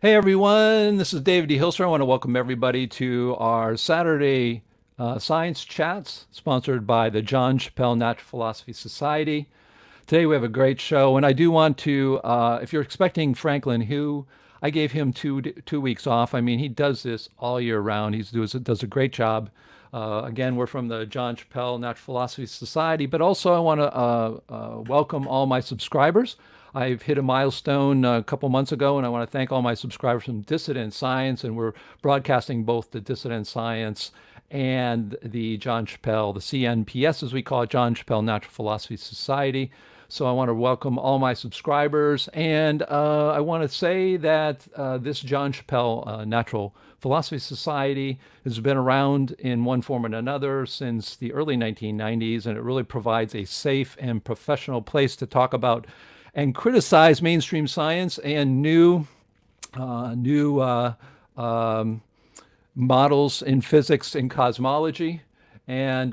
Hey everyone, this is David D. Hilster. I want to welcome everybody to our Saturday Science Chats, sponsored by the John Chappell Natural Philosophy Society. Today we have a great show, and I do want to, if you're expecting Franklin, who I gave him 2 weeks off. I mean, he does this all year round. He does a great job. Again, we're from the John Chappell Natural Philosophy Society, but also I want to welcome all my subscribers. I've hit a milestone a couple months ago, and I want to thank all my subscribers from Dissident Science, and we're broadcasting both the Dissident Science and the John Chappell, the CNPS as we call it, John Chappell Natural Philosophy Society. So I want to welcome all my subscribers, and I want to say that this John Chappell Natural Philosophy Society has been around in one form or another since the early 1990s, and it really provides a safe and professional place to talk about and criticize mainstream science and new models in physics and cosmology, and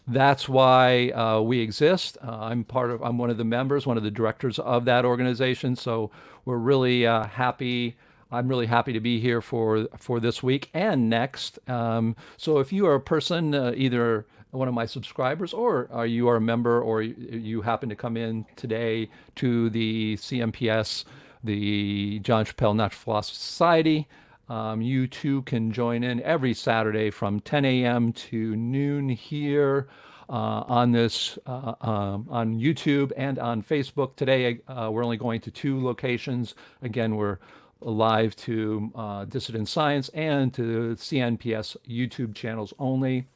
that's why we exist. I'm one of the members, one of the directors of that organization. So we're really happy. I'm really happy to be here for this week and next. So if you are a person, either one of my subscribers, or you are a member, or you happen to come in today to the CMPS, the John Chappell Natural Philosophy Society, you too can join in every Saturday from 10 a.m. to noon here on YouTube and on Facebook. Today, we're only going to two locations. Again, we're live to Dissident Science and to CNPS YouTube channels only.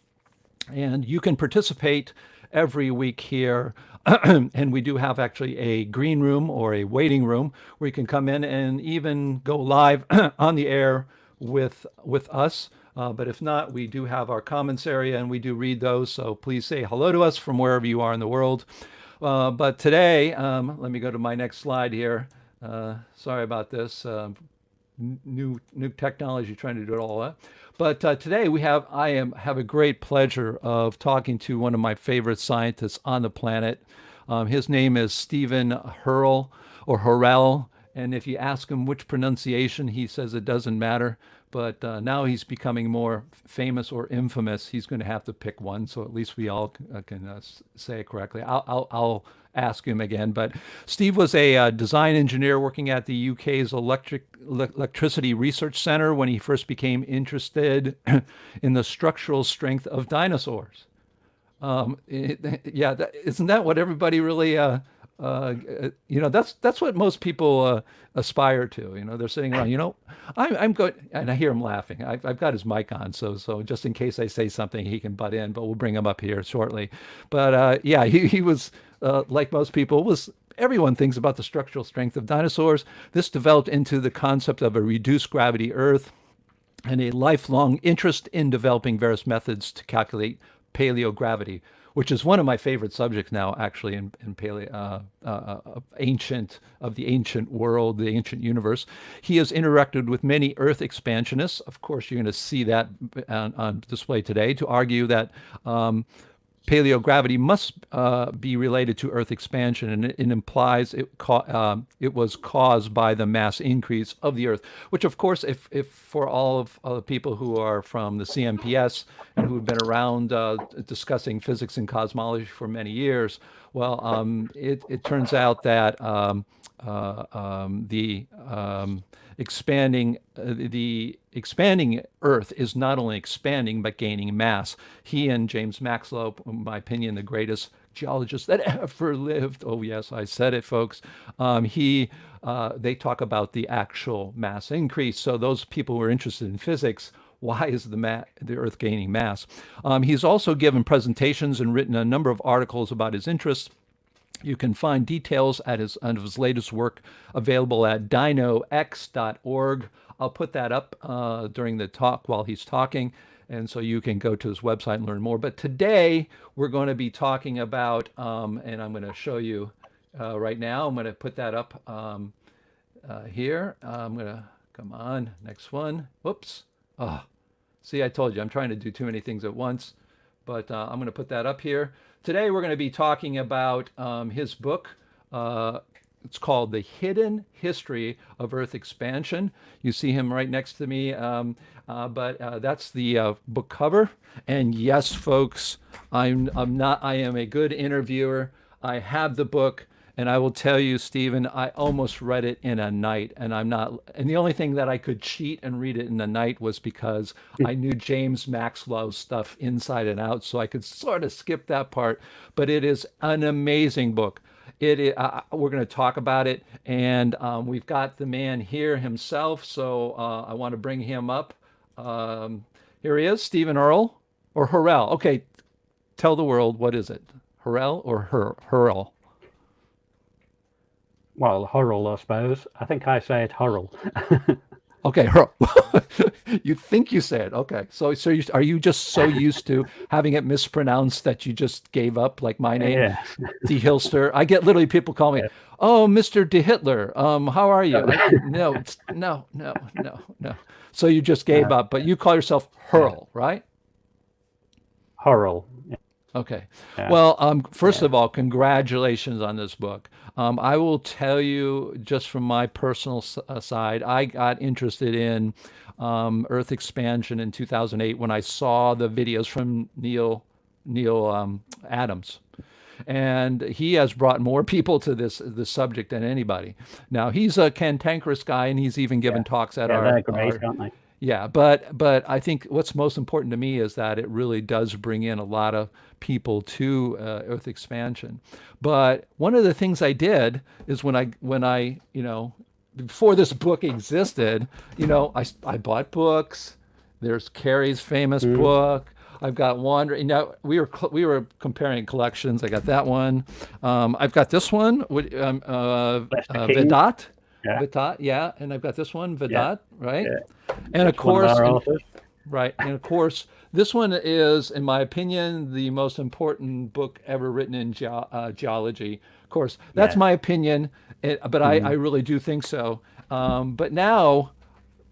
And you can participate every week here. And we do have actually a green room or a waiting room where you can come in and even go live on the air with us. But if not, we do have our comments area and we do read those. So please say hello to us from wherever you are in the world. But today, let me go to my next slide here. Sorry about this. New technology trying to do it all up. But today I have a great pleasure of talking to one of my favorite scientists on the planet. His name is Stephen Hurrell or Horrell, and if you ask him which pronunciation, he says it doesn't matter. But now he's becoming more famous or infamous. He's going to have to pick one, so at least we all can say it correctly. I'll ask him again. But Steve was a design engineer working at the UK's Electricity Research Centre when he first became interested in the structural strength of dinosaurs. Yeah, isn't that what everybody really, that's what most people aspire to. They're sitting around, I'm good. And I hear him laughing. I've got his mic on. So just in case I say something, he can butt in, but we'll bring him up here shortly. But yeah, he was, like most people, everyone thinks about the structural strength of dinosaurs. This developed into the concept of a reduced gravity Earth and a lifelong interest in developing various methods to calculate paleogravity, which is one of my favorite subjects now, actually, in the ancient world, the ancient universe. He has interacted with many Earth expansionists. Of course, you're going to see that on display today to argue that paleogravity must be related to Earth expansion, and it implies it was caused by the mass increase of the Earth. Which, of course, if for all of the people who are from the CMPS and who have been around discussing physics and cosmology for many years, well, it turns out that the expanding Earth is not only expanding but gaining mass. He and James Maxwell, in my opinion, the greatest geologists that ever lived. Oh yes, I said it, folks. They talk about the actual mass increase. So those people who are interested in physics, why is the Earth gaining mass? He's also given presentations and written a number of articles about his interests. You can find details of his latest work available at dinox.org. I'll put that up during the talk while he's talking, and so you can go to his website and learn more. But today we're going to be talking about, and I'm going to show you right now. I'm going to put that up here. I'm going to, come on, next one. Whoops. Oh, see, I told you, I'm trying to do too many things at once, but I'm going to put that up here. Today we're going to be talking about his book, It's called The Hidden History of Earth Expansion. You see him right next to me, but that's the book cover. And yes, folks, I'm not. I am a good interviewer. I have the book, and I will tell you, Stephen, I almost read it in a night, and I'm not. And the only thing that I could cheat and read it in a night was because I knew James Maxwell's stuff inside and out, so I could sort of skip that part. But it is an amazing book. We're going to talk about it, and we've got the man here himself. So I want to bring him up. Here he is, Stephen Hurrell or Horrell. Okay, tell the world, what is it, Horrell or Hurrell? Well, Horrell, I suppose. I think I say it Horrell. Okay, Hurrell. You think you said okay. Are you just so used to having it mispronounced that you just gave up, like my name, Yeah. D Hilster? I get literally people call me, Yeah. "Oh, Mr. De Hitler. How are you?" No, no. So you just gave up, but you call yourself Yeah. Hurl, right? Horrell. Okay. Yeah. Well, first Yeah. of all, congratulations on this book. I will tell you, just from my personal side, I got interested in Earth expansion in 2008 when I saw the videos from Neil Adams, and he has brought more people to this subject than anybody. Now he's a cantankerous guy, and he's even Yeah. given talks at Yeah, they're great, our aren't they? yeah, but I think what's most important to me is that it really does bring in a lot of people to Earth expansion. But one of the things I did is when I before this book existed, I bought books. There's Carrie's famous Mm. book. I've got one. Now we were comparing collections. I got that one. I've got this one with Lester King. Vedat. Yeah. Vedat, yeah, and I've got this one, Yeah. Vedat, right? Yeah. And of That's one of course, our authors. this one is, in my opinion, the most important book ever written in geology. Of course, that's Yeah. my opinion, but I Mm. really do think so. But now,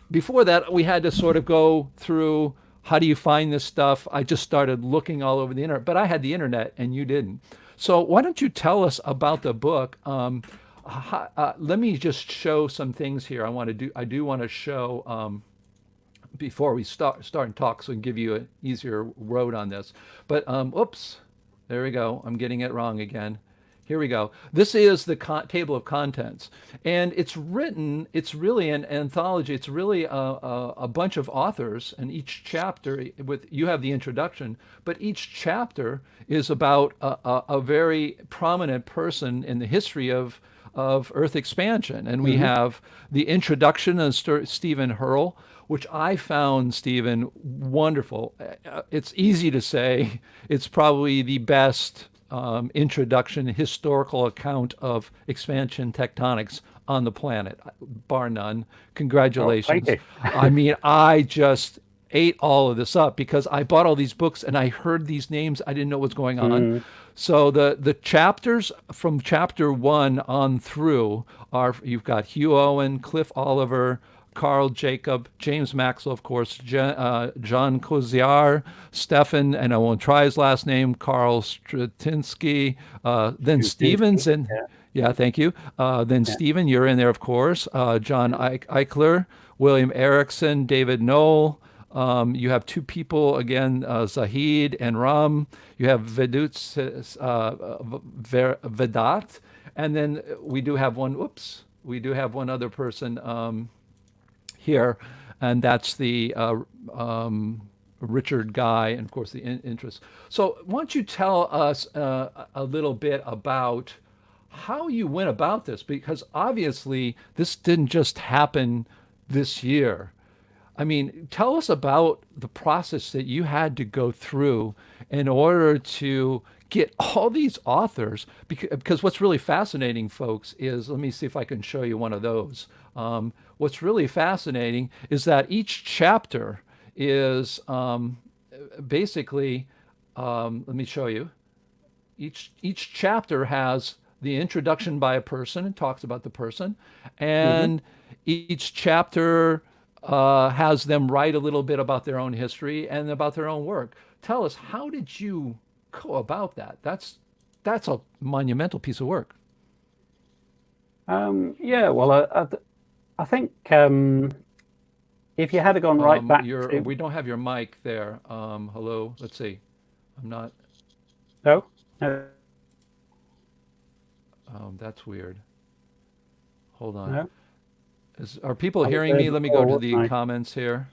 before that, we had to sort of go through how do you find this stuff. I just started looking all over the internet, but I had the internet and you didn't. So why don't you tell us about the book? Let me just show some things here. I do want to show before we start and talk, so we can give you an easier road on this. But oops, there we go. I'm getting it wrong again. Here we go. This is the table of contents, and it's written. It's really an anthology. It's really a bunch of authors, and each chapter you have the introduction, but each chapter is about a very prominent person in the history of Earth expansion. And we Hmm. have the introduction of Stephen Hurrell, which I found, Stephen, wonderful. It's easy to say it's probably the best introduction, historical account of expansion tectonics on the planet, bar none. Oh, thank Congratulations. you. I mean, I just ate all of this up because I bought all these books and I heard these names. I didn't know what's going on. Mm. So the chapters from chapter one on through are, you've got Hugh Owen, Cliff Oliver, Carl Jacob, James Maxwell, of course, John Koziar, Stefan, and I won't try his last name, Carl Stratinsky, then Stevens, Tuzinski. and Yeah. yeah, thank you. Then Yeah. Stephen, you're in there, of course. John Eichler, William Erickson, David Knoll. You have two people again, Zahid and Ram. You have Vedat, and then we do have one. Whoops, we do have one other person here, and that's the Richard Guy, and of course the interest. So, why don't you tell us a little bit about how you went about this? Because obviously, this didn't just happen this year. I mean, tell us about the process that you had to go through in order to get all these authors. Because what's really fascinating, folks, is let me see if I can show you one of those. What's really fascinating is that each chapter is basically, let me show you. Each chapter has the introduction by a person and talks about the person, Hmm. and each chapter has them write a little bit about their own history and about their own work. Tell us, how did you go about that? That's a monumental piece of work. Yeah, well, I think if you had gone right back to We don't have your mic there. Hello, let's see. I'm not. no, no, That's weird. Hold on. no, Are people I was hearing there me? Let me go before, to wasn't the I? comments here.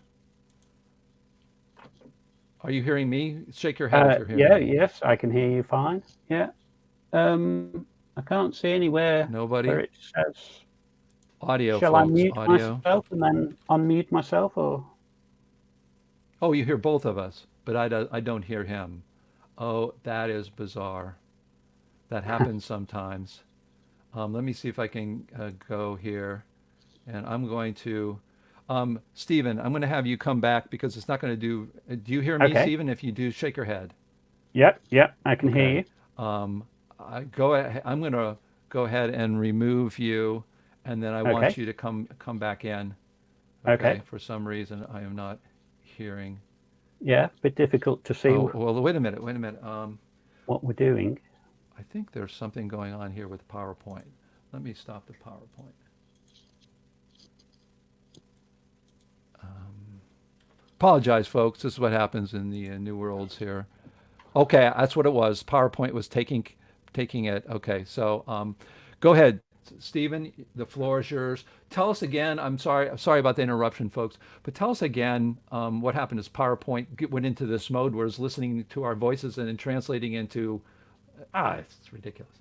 Are you hearing me? Shake your head if you're hearing Yeah, me. yes, I can hear you fine. Yeah. I can't see anywhere where Nobody? it says. Audio, Shall I folks. mute Audio. myself and then unmute myself, or? Oh, you hear both of us, but I don't hear him. Oh, that is bizarre. That happens sometimes. Let me see if I can go here. And I'm going to, Stephen, I'm going to have you come back because it's not going to do. Do you hear me, Okay. Stephen? If you do, shake your head. Yep, yep, I can hear Okay. you. Um, go ahead. I'm going to go ahead and remove you, and then I want Okay, you to come back in. okay. Okay. For some reason, I am not hearing. Yeah, a bit difficult to see Oh, well, wait a minute. Wait a minute. what we're doing. I think there's something going on here with PowerPoint. Let me stop the PowerPoint. Apologize, folks. This is what happens in the new worlds here. Okay, that's what it was. PowerPoint was taking it. Okay, so go ahead, Stephen. The floor is yours. Tell us again. I'm sorry about the interruption, folks. But tell us again what happened as PowerPoint went into this mode where it's listening to our voices and then translating into it's ridiculous.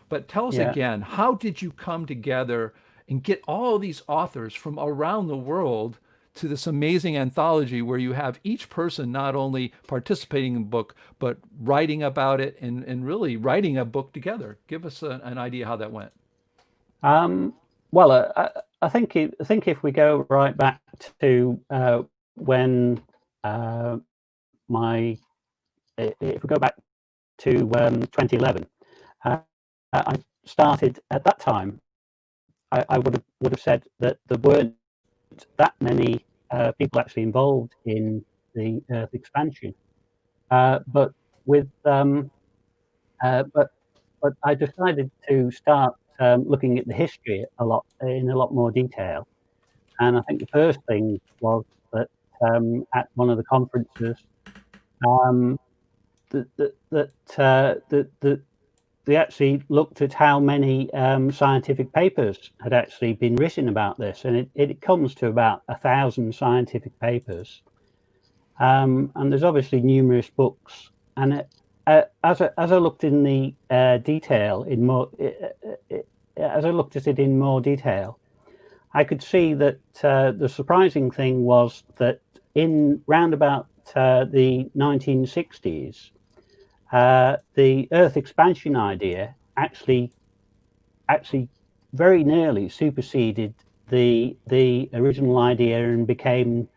But tell us Yeah. again, how did you come together and get all these authors from around the world to this amazing anthology where you have each person not only participating in the book, but writing about it and really writing a book together? Give us an idea how that went. Um, well, I think if we go right back to when my if we go back to 2011, uh, I started at that time. I would have said that there weren't that many people actually involved in the Earth expansion, but with but I decided to start looking at the history in a lot more detail. And I think the first thing was that at one of the conferences, um, that they actually looked at how many scientific papers had actually been written about this, and it comes to about 1,000 scientific papers. And there's obviously numerous books. And as I looked in the detail in more, as I looked at it in more detail, I could see that the surprising thing was that in round about the 1960s, the Earth expansion idea actually very nearly superseded the original idea and became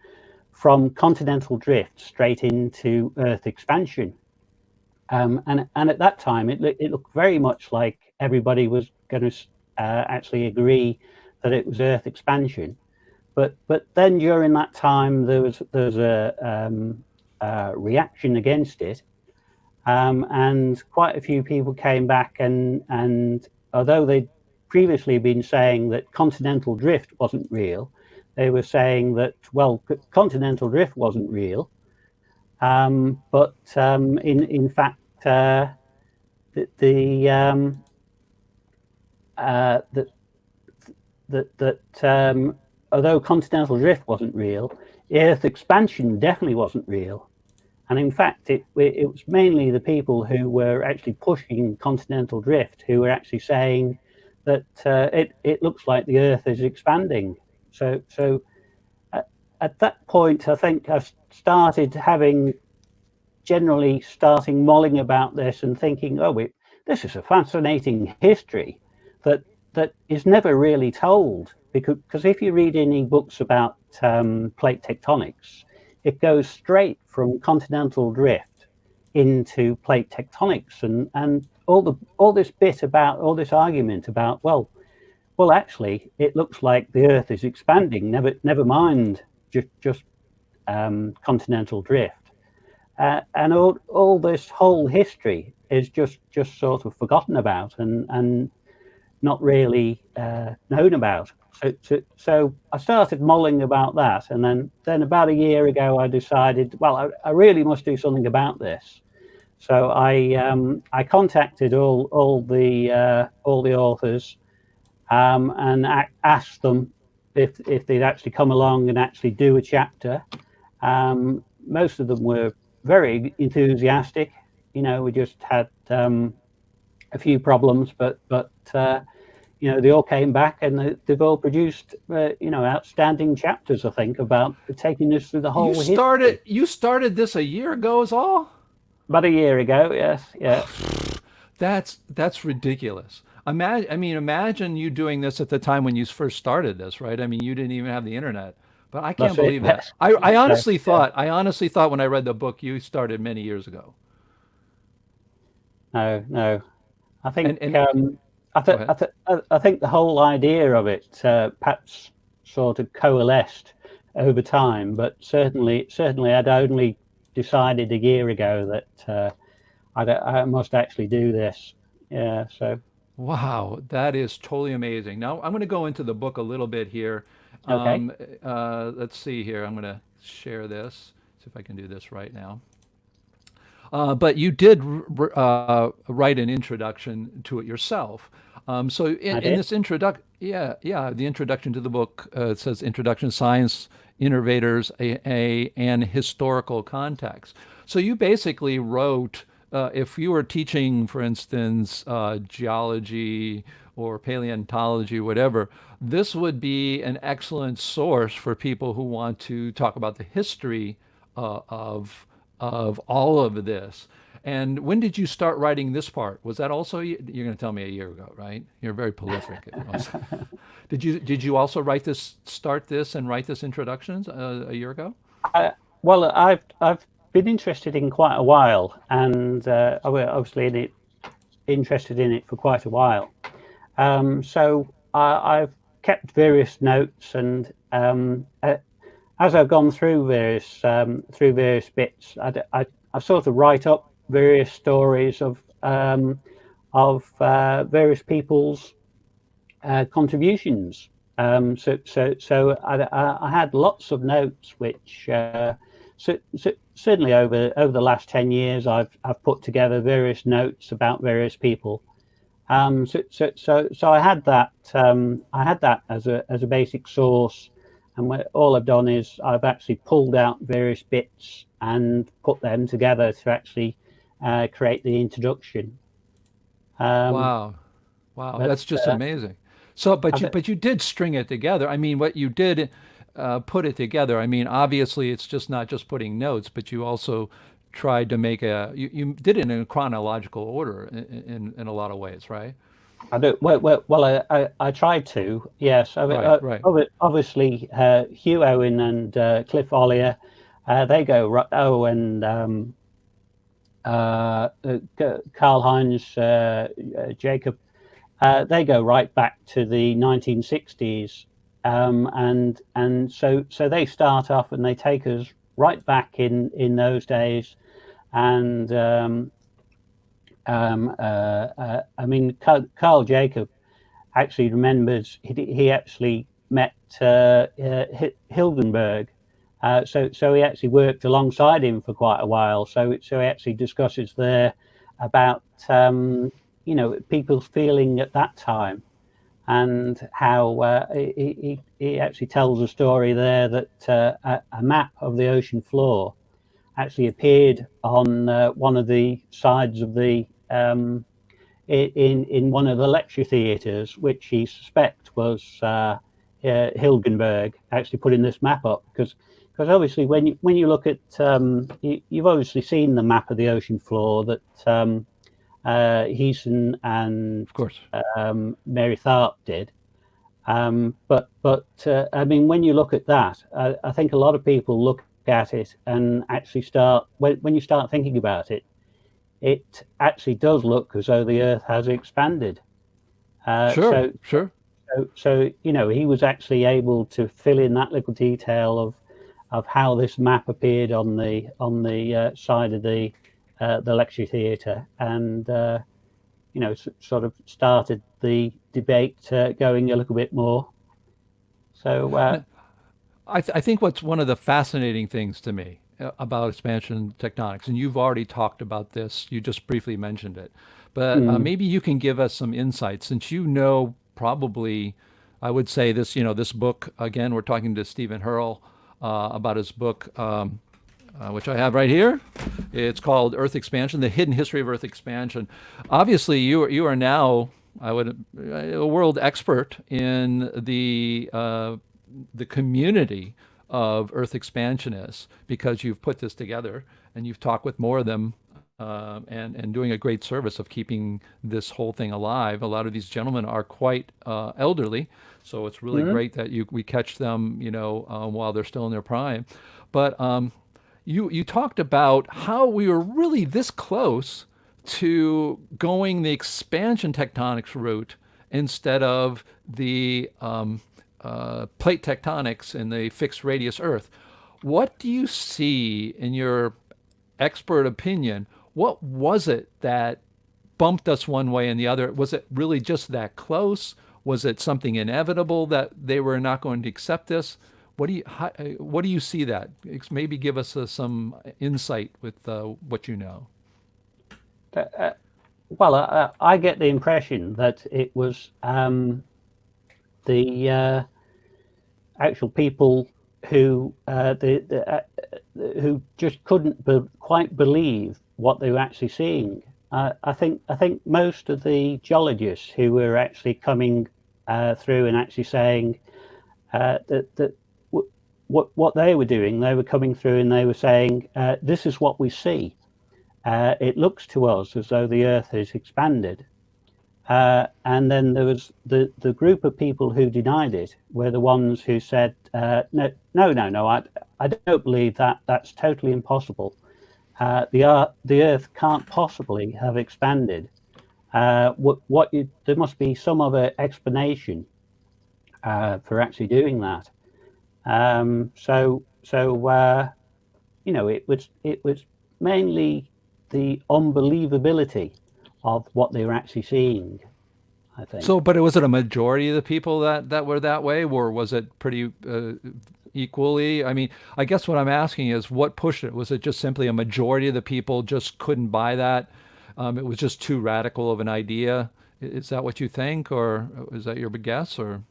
from continental drift straight into Earth expansion. And at that time, it looked very much like everybody was going to actually agree that it was Earth expansion. But then during that time, there was a reaction against it, and quite a few people came back and although they'd previously been saying that continental drift wasn't real, they were saying that well, continental drift wasn't real, but in fact, the that although continental drift wasn't real, Earth expansion definitely wasn't real. And in fact, it was mainly the people who were actually pushing continental drift who were actually saying that it looks like the Earth is expanding. So at that point, I think I started starting mulling about this and thinking, this is a fascinating history that is never really told. Because if you read any books about plate tectonics, it goes straight from continental drift into plate tectonics, and all this argument about actually it looks like the Earth is expanding. Never mind just continental drift. And all this whole history is just sort of forgotten about, and not really known about. So I started mulling about that, and then about a year ago, I decided, well, I really must do something about this. So I contacted all the authors, and asked them if they'd actually come along and actually do a chapter. Most of them were very enthusiastic. We just had a few problems, but they all came back, and they've all produced outstanding chapters, I think, about taking us through the whole history. You started this a year ago, is all? About a year ago, yes, yeah. That's ridiculous. Imagine you doing this at the time when you first started this, right? I mean, you didn't even have the internet. But I can't That's it. believe that. Yes. I So, honestly yeah. thought, when I read the book, you started many years ago. No, no. I think And go ahead. I think the whole idea of it perhaps sort of coalesced over time, but certainly I'd only decided a year ago that I must actually do this. Yeah. So Wow, that is totally amazing. Now I'm going to go into the book a little bit here. okay, Let's see here. I'm going to share this. See if I can do this right now. But you did write an introduction to it yourself. So I in did. this yeah, the introduction to the book, it says Introduction to Science, Innovators, and Historical Context. So you basically wrote, if you were teaching, for instance, geology or paleontology, whatever, this would be an excellent source for people who want to talk about the history of all of this. And when did you start writing this part? Was that also, you're going to tell me a year ago, right? You're very prolific. Did you also start this and write this introductions a year ago? Well, I've been interested in quite a while, and I was obviously interested in it for quite a while. So I've kept various notes, and as I've gone through various bits, I sort of write up various stories of various people's contributions. So I had lots of notes, which certainly over the last 10 years, I've put together various notes about various people. So I had that as a basic source, and all I've done is I've actually pulled out various bits and put them together to actually create the introduction. Um, Wow. Wow, but that's just amazing. So, I th- but you did string it together. I mean, what you did put it together. I mean, obviously, it's just not just putting notes, but you also tried to make you did it in a chronological order in a lot of ways, right? I do well. I tried to. Yes, Right, right. obviously Hugh Owen and Cliff Ollier, they go and Karl Heinz Jacob, they go right back to the 1960s, and so they start off and they take us right back in those days, and I mean Carl Jacob actually remembers he actually met Hildenberg. So he actually worked alongside him for quite a while. So he actually discusses there about people's feeling at that time, and how he actually tells a story there that a map of the ocean floor actually appeared on one of the sides of the in one of the lecture theatres, which he suspects was Hilgenberg actually putting this map up, because obviously when you look at you've obviously seen the map of the ocean floor that Heeson and Of course. Mary Tharp did. But I mean, when you look at that, I think a lot of people look at it and actually start when you start thinking about it, it actually does look as though the Earth has expanded. Uh, Sure, so, sure. so he was actually able to fill in that little detail of how this map appeared on the side of the lecture theatre, and sort of started the debate going a little bit more. So I think what's one of the fascinating things to me about expansion tectonics, and you've already talked about this, you just briefly mentioned it, but maybe you can give us some insights since you know probably, I would say this, this book, again, we're talking to Stephen Hurrell about his book, which I have right here. It's called Earth Expansion, The Hidden History of Earth Expansion. Obviously, you are now, I would, a world expert in the community of Earth expansionists because you've put this together and you've talked with more of them and doing a great service of keeping this whole thing alive. A lot of these gentlemen are quite elderly, so it's really great that we catch them, while they're still in their prime. But you talked about how we were really this close to going the expansion tectonics route instead of the plate tectonics in the fixed radius Earth. What do you see in your expert opinion? What was it that bumped us one way and the other? Was it really just that close? Was it something inevitable that they were not going to accept this? What do you see that? Maybe give us some insight with what you know. Well, I get the impression that it was the actual people who who just couldn't quite believe what they were actually seeing. I think most of the geologists who were actually coming through and actually saying that what they were doing, they were coming through and they were saying, this is what we see. It looks to us as though the Earth has expanded. And then there was the group of people who denied it were the ones who said, no, I don't believe that. That's totally impossible. The Earth can't possibly have expanded. There must be some other explanation for actually doing that. It was mainly the unbelievability of what they were actually seeing, I think. So, but was it a majority of the people that were that way, or was it pretty equally? I mean, I guess what I'm asking is what pushed it? Was it just simply a majority of the people just couldn't buy that? It was just too radical of an idea. Is that what you think, or is that your guess, or?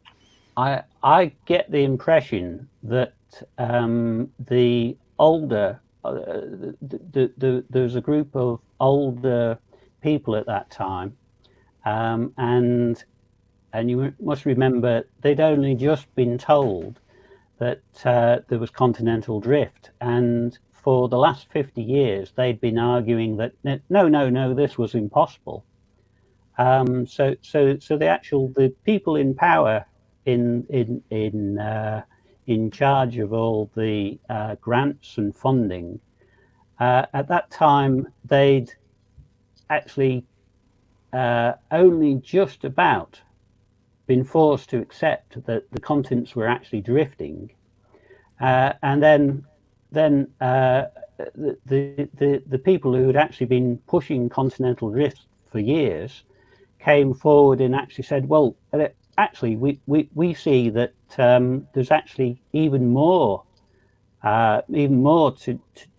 I get the impression that the older, there's a group of older people at that time, and you must remember they'd only just been told that there was continental drift, and for the last 50 years they'd been arguing that no, this was impossible. So the people in power in charge of all the grants and funding at that time, they'd actually only just about been forced to accept that the continents were actually drifting, and then the people who had actually been pushing continental drift for years came forward and actually said, well, actually we see that there's actually even more to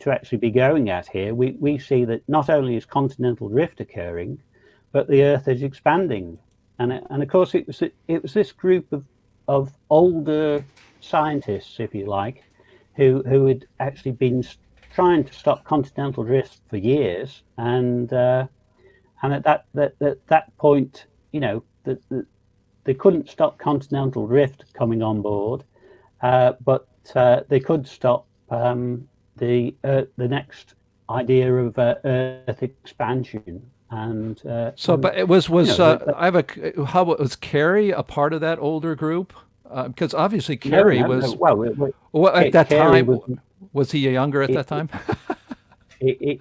actually be going at here. We see that not only is continental drift occurring, but the Earth is expanding, and of course it was this group of older scientists, if you like, who had actually been trying to stop continental drift for years, and at that point, they couldn't stop continental drift coming on board, but they could stop the next idea of Earth expansion. And but it was how was Kerry a part of that older group? Because obviously Kerry was at that Kerry time. Was he younger at that time? He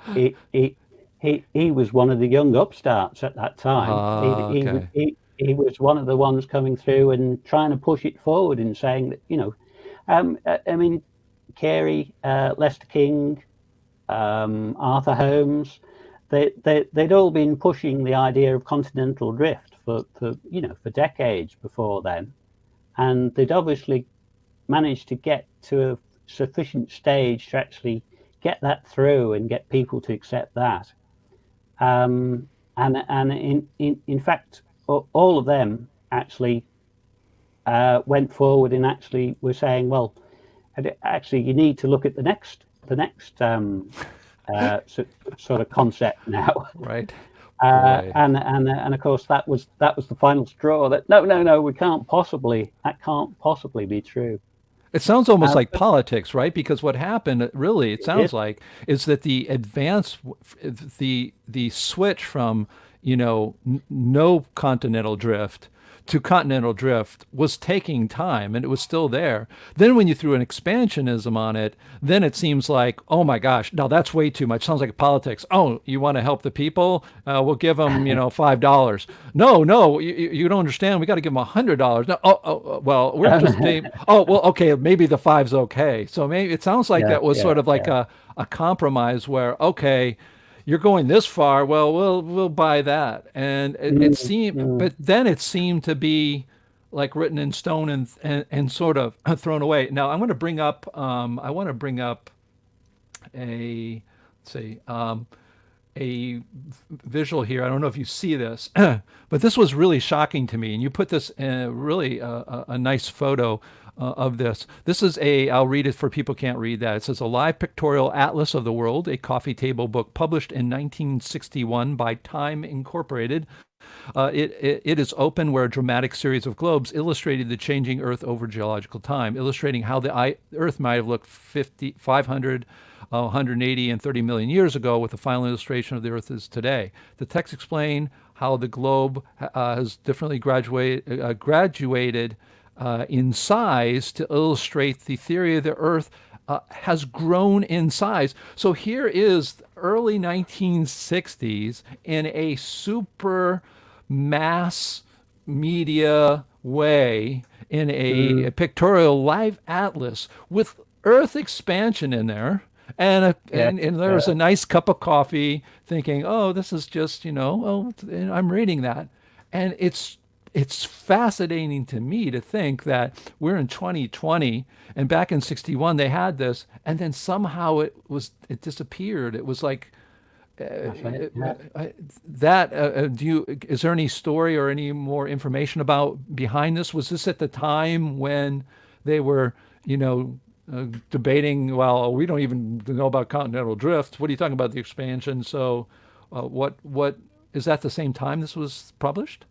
was one of the young upstarts at that time. Okay. He was one of the ones coming through and trying to push it forward and saying that, I mean, Carey, Lester King, Arthur Holmes, they'd all been pushing the idea of continental drift for decades before then, and they'd obviously managed to get to a sufficient stage to actually get that through and get people to accept that. And in fact, all of them actually went forward and actually were saying, well, actually, you need to look at the next sort of concept now. Right. And of course that was the final straw. That no, that can't possibly be true. It sounds almost like politics, right? Because what happened, really, it sounds like, is that the switch from, no continental drift to continental drift was taking time, and it was still there. Then when you threw an expansionism on it, then it seems like, oh my gosh, no, that's way too much. Sounds like politics. Oh, you want to help the people? We'll give them, $5. No, you don't understand. We got to give them $100. No, well, we're just paying. Oh, well, okay, maybe the five's okay. So maybe it sounds like that was sort of like a compromise where, okay, you're going this far. Well, we'll buy that, and it seemed, but then it seemed to be like written in stone and sort of thrown away. Now I want to bring up a let's see a visual here. I don't know if you see this, but this was really shocking to me. And you put this really a nice photo of this. This is I'll read it for people who can't read that. It says a live pictorial atlas of the world, a coffee table book published in 1961 by Time Incorporated. It is open where a dramatic series of globes illustrated the changing Earth over geological time, illustrating how the Earth might have looked 500, 180, and 30 million years ago, with a final illustration of the Earth as today. The texts explain how the globe has differently graduated in size to illustrate the theory of the Earth has grown in size. So here is early 1960s in a super mass media way, in a pictorial live atlas with Earth expansion in there. And there was a nice cup of coffee, thinking, oh, this is just, I'm reading that. And it's fascinating to me to think that we're in 2020, and back in 61 they had this, and then somehow it disappeared. It was like is there any story or any more information behind this? Was this at the time when they were, debating, well, we don't even know about continental drift. What are you talking about, the expansion? So what is that the same time this was published?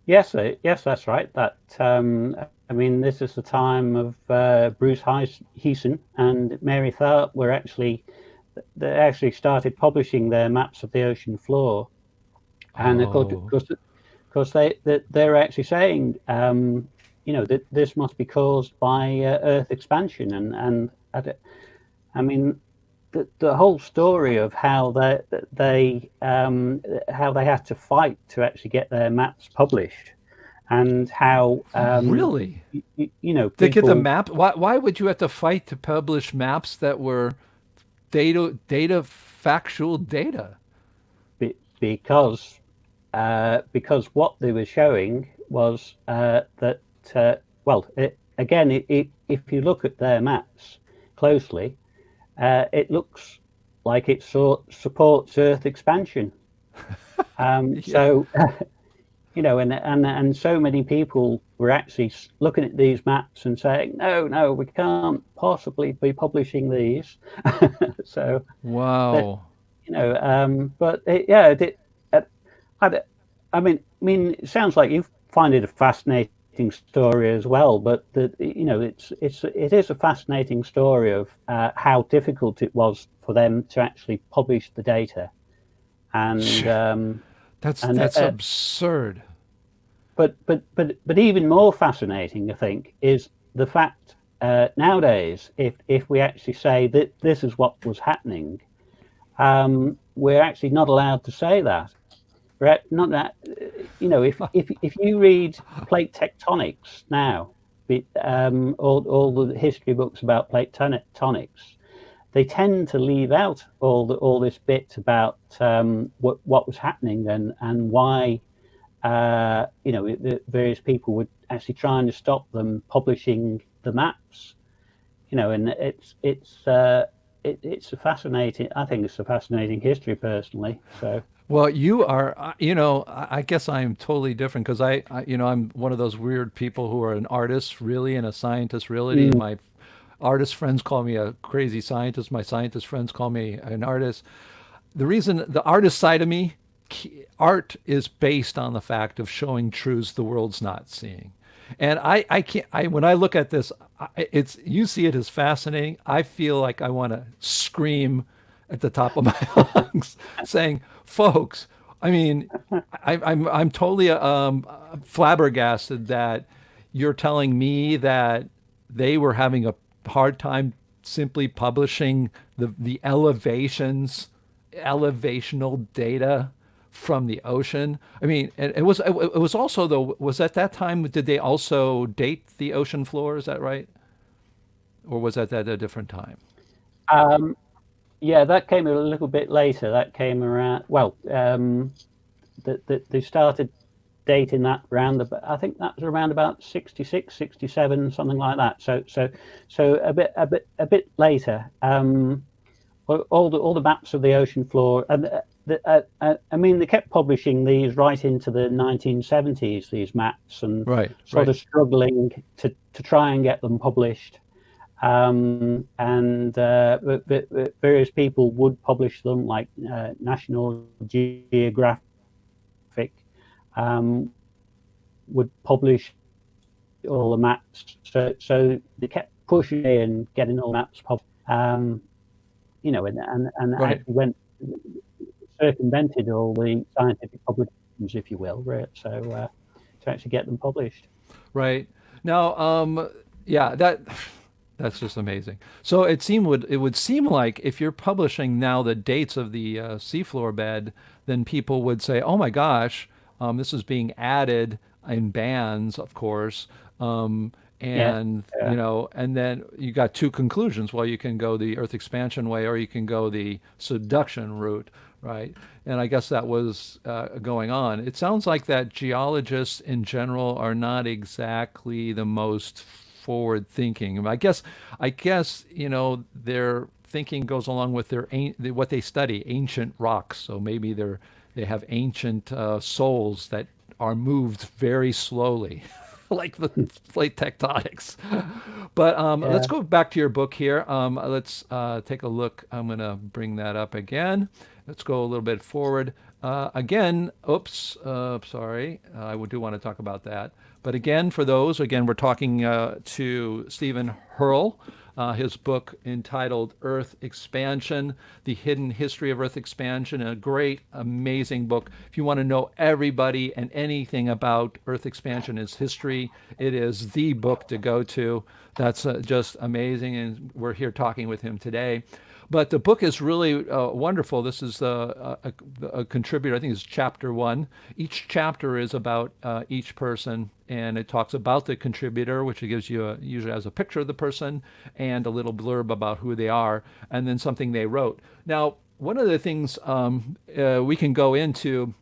Yes, that's right. That this is the time of Bruce Heeson and Mary Tharp they actually started publishing their maps of the ocean floor, and of course they're actually saying that this must be caused by Earth expansion, and the whole story of how they had to fight to actually get their maps published, and how really people, to get the map. Why would you have to fight to publish maps that were factual data? Because what they were showing was that if you look at their maps closely, it looks like it supports Earth expansion. So, and so many people were actually looking at these maps and saying, no, we can't possibly be publishing these. So, wow. It sounds like you find it a fascinating story as well, but it is a fascinating story of how difficult it was for them to actually publish the data, and that's absurd. But even more fascinating, I think, is the fact nowadays, if we actually say that this is what was happening, we're actually not allowed to say that. Not that, if you read plate tectonics now, all the history books about plate tectonics, they tend to leave out all this bit about what was happening and why the various people were actually trying to stop them publishing the maps. And it's a fascinating. I think it's a fascinating history personally. So Well, you are, I guess I'm totally different because I'm one of those weird people who are an artist really and a scientist really. And mm, my artist friends call me a crazy scientist. My scientist friends call me an artist. The reason the artist side of me, art is based on the fact of showing truths the world's not seeing. And I can't, when I look at this, you see it as fascinating. I feel like I want to scream at the top of my lungs saying, folks, I mean, I'm totally flabbergasted that you're telling me that they were having a hard time simply publishing the elevational data from the ocean. I mean, and it was also though, was at that time, did they also date the ocean floor? Is that right? Or was that at a different time? um, yeah, that came a little bit later. That came around. Well, they started dating that round. I think that was around about 66, 67, something like that. So a bit later. All the maps of the ocean floor, and I mean, they kept publishing these right into the 1970s. These maps, and Right, sort right. of struggling to try and get them published. And various people would publish them, like National Geographic um, would publish all the maps. So they kept pushing and getting all the maps published. And Right. actually went circumvented all the scientific publications, if you will, right? So to actually get them published. Right. Now, yeah, that's just amazing. So it would seem like if you're publishing now the dates of the seafloor bed, then people would say, "Oh my gosh, this is being added in bands, of course." Yeah, And yeah, and then you got two conclusions. Well, you can go the Earth expansion way, or you can go the subduction route, right? And I guess that was going on. It sounds like that geologists in general are not exactly the most forward thinking. I guess their thinking goes along with what they study, ancient rocks. So maybe they have ancient souls that are moved very slowly, like the plate tectonics. But let's yeah. go back to your book here. Let's take a look. I'm going to bring that up again. Let's go a little bit forward. Again, oops, sorry. I do want to talk about that. But again, we're talking to Stephen Hurrell, his book entitled Earth Expansion, The Hidden History of Earth Expansion, a great, amazing book. If you want to know everybody and anything about Earth expansion and its history, it is the book to go to. That's just amazing, and we're here talking with him today. But the book is really wonderful. This is a contributor. I think it's chapter one. Each chapter is about each person, and it talks about the contributor, which it gives you usually has a picture of the person and a little blurb about who they are, and then something they wrote. Now, one of the things we can go into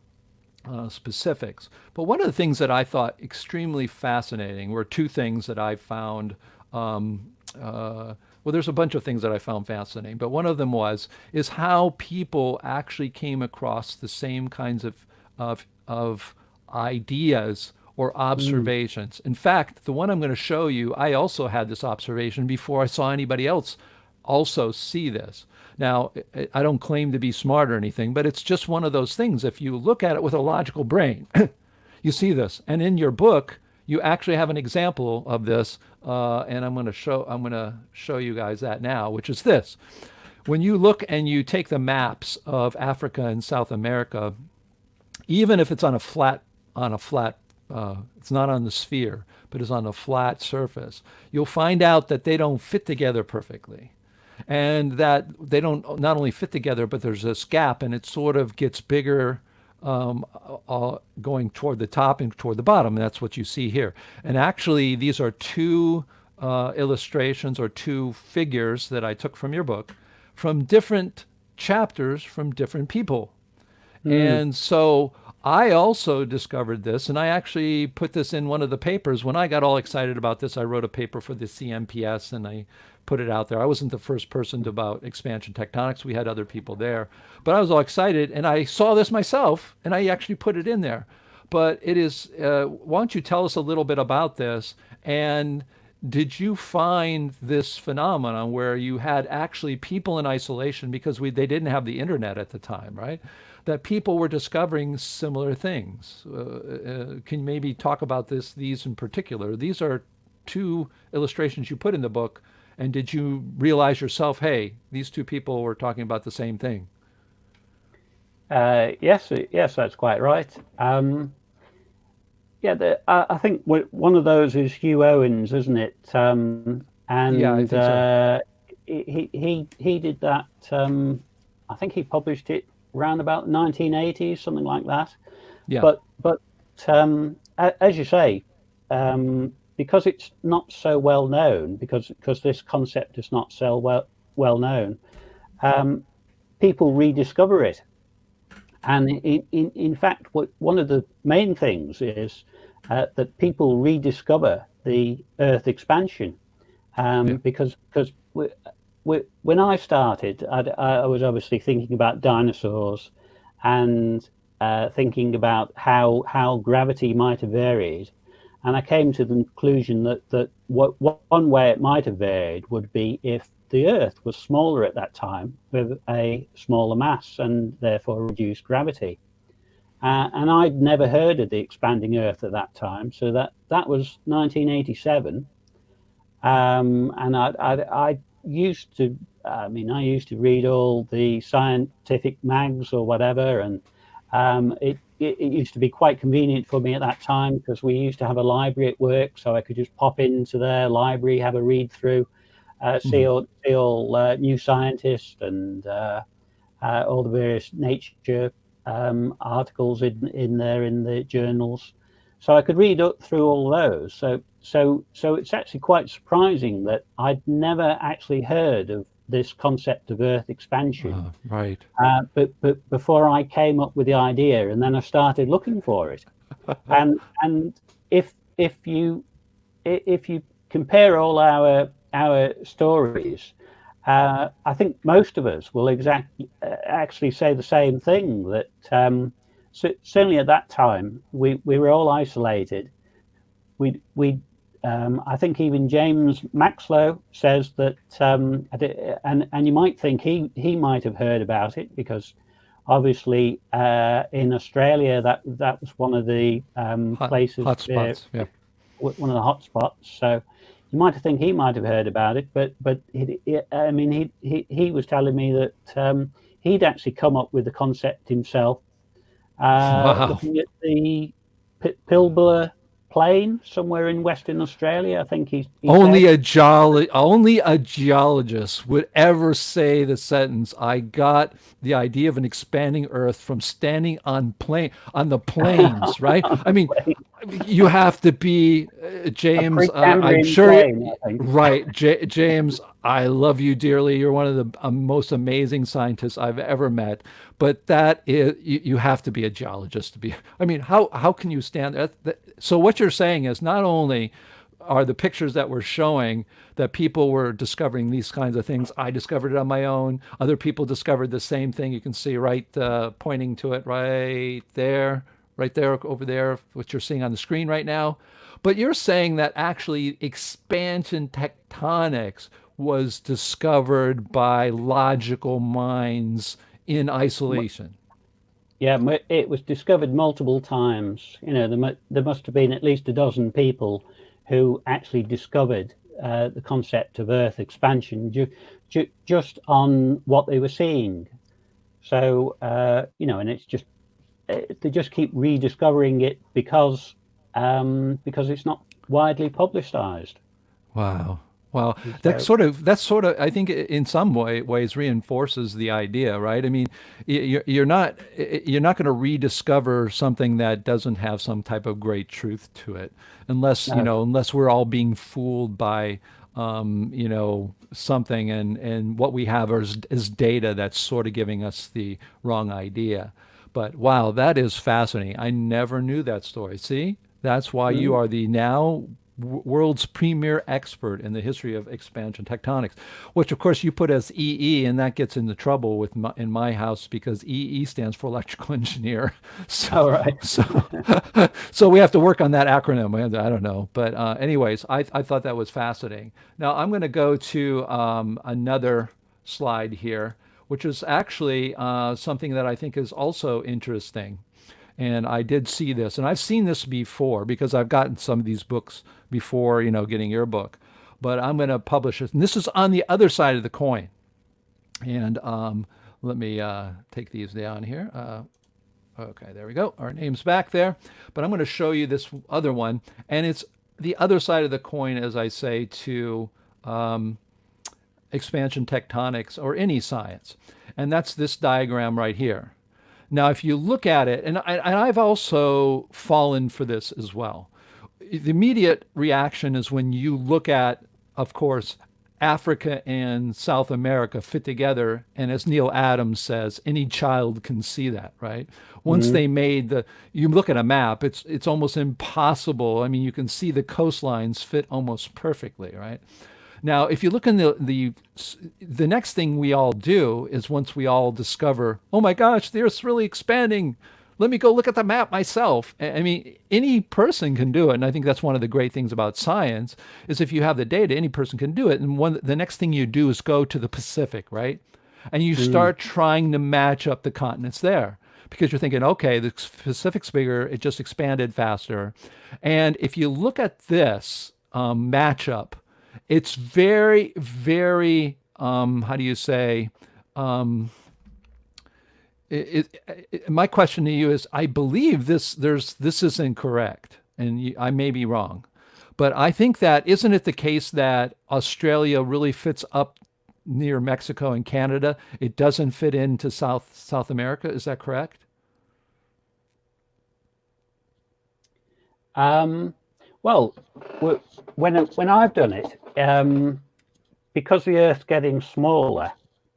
specifics, but one of the things that I thought extremely fascinating were two things that I found. Um, well, there's a bunch of things that I found fascinating, but one of them is how people actually came across the same kinds of ideas or Mm, observations. In fact, the one I'm going to show you, I also had this observation before I saw anybody else also see this. Now, I don't claim to be smart or anything, but it's just one of those things. If you look at it with a logical brain, you see this. And in your book, you actually have an example of this, and I'm going to show you guys that now, which is this. When you look and you take the maps of Africa and South America, even if it's on a flat, it's not on the sphere, but it's on a flat surface, you'll find out that they don't fit together perfectly, and that they don't not only fit together, but there's this gap, and it sort of gets bigger going toward the top and toward the bottom. And that's what you see here. And actually, these are two illustrations or two figures that I took from your book. from different chapters from different people. Mm. And so I also discovered this, and I actually put this in one of the papers. When I got all excited about this, I wrote a paper for the CNPS and I put it out there. I wasn't the first person to about expansion tectonics. We had other people there. But I was all excited and I saw this myself and I actually put it in there. But it is, why don't you tell us a little bit about this? And did you find this phenomenon where you had actually people in isolation because they didn't have the internet at the time, right? That people were discovering similar things. Can you maybe talk about these in particular? These are two illustrations you put in the book. And did you realize yourself, hey, these two people were talking about the same thing? Yes, yes, that's quite right. Yeah, I think one of those is Hugh Owens, isn't it? Yeah, I And think so. he did that. I think he published it around about 1980s, something like that. Yeah, But as you say, because it's not so well known, because this concept is not so well known, um, people rediscover it. And in fact, one of the main things is that people rediscover the Earth expansion, yeah. because when I started, I was obviously thinking about dinosaurs and thinking about how gravity might have varied, and I came to the conclusion that one way it might have varied would be if the Earth was smaller at that time with a smaller mass and therefore reduced gravity. And I'd never heard of the expanding Earth at that time, so that was 1987. And I used to, I used to read all the scientific mags or whatever, and it used to be quite convenient for me at that time because we used to have a library at work, so I could just pop into their library, have a read through, Mhm. see all New Scientist and all the various nature articles in there in the journals. So I could read up through all those. So it's actually quite surprising that I'd never actually heard of this concept of Earth expansion. Right. But before I came up with the idea, and then I started looking for it, and if you compare all our stories, I think most of us will actually say the same thing, that certainly at that time we were all isolated. We I think even James Maxlow says that, and you might think he might have heard about it because obviously in Australia that was one of the places Hot where spots. Yeah. one of the hotspots. So you might think he might have heard about it, but I mean he was telling me that he'd actually come up with the concept himself, Wow. looking at the Pilbara Plain somewhere in Western Australia. I think he said. Only a geologist would ever say the sentence, I got the idea of an expanding earth from standing on the plains, right? I mean, you have to be A James. I'm Precambrian sure, plain, I think. right, James. I love you dearly. You're one of the most amazing scientists I've ever met. But that is, you have to be a geologist to be. I mean, how can you stand that? So what you're saying is not only are the pictures that we're showing that people were discovering these kinds of things. I discovered it on my own. Other people discovered the same thing. You can see right pointing to it right there, over there, what you're seeing on the screen right now. But you're saying that actually expansion tectonics was discovered by logical minds in isolation. Yeah, it was discovered multiple times. You know, there must have been at least a dozen people who actually discovered the concept of Earth expansion just on what they were seeing. So and it's just they just keep rediscovering it because it's not widely publicized. Wow. Well, So, that's sort of I think in some ways reinforces the idea, right? I mean, you're not going to rediscover something that doesn't have some type of great truth to it, unless no. unless we're all being fooled by something, and what we have is data that's sort of giving us the wrong idea. But wow, that is fascinating. I never knew that story. See, that's why you Mm. are the now world's premier expert in the history of expansion tectonics, which of course you put as EE, and that gets into trouble in my house because EE stands for electrical engineer. So, All right. so, so we have to work on that acronym. I don't know, but anyways, I thought that was fascinating. Now I'm going to go to another slide here, which is actually something that I think is also interesting. And I did see this, and I've seen this before because I've gotten some of these books before, getting your book. But I'm going to publish it. And this is on the other side of the coin. And let me take these down here. Okay, there we go. Our name's back there. But I'm going to show you this other one. And it's the other side of the coin, as I say, to expansion tectonics or any science. And that's this diagram right here. Now, if you look at it, and I've also fallen for this as well. The immediate reaction is when you look at, of course, Africa and South America fit together, and as Neil Adams says, any child can see that, right? Once Mm. they made you look at a map, it's almost impossible. I mean, you can see the coastlines fit almost perfectly, right? Now, if you look in the next thing we all do is once we all discover, oh my gosh, the Earth's really expanding. Let me go look at the map myself. I mean, any person can do it, and I think that's one of the great things about science is if you have the data, any person can do it. And the next thing you do is go to the Pacific, right? And you Mm. start trying to match up the continents there because you're thinking, okay, the Pacific's bigger, it just expanded faster. And if you look at this matchup, it's very, very, how do you say? Um, my question to you is, I believe this is incorrect, and I may be wrong, but I think that isn't it the case that Australia really fits up near Mexico and Canada? It doesn't fit into South America. Is that correct? Um, well, when I've done it, because the Earth's getting smaller,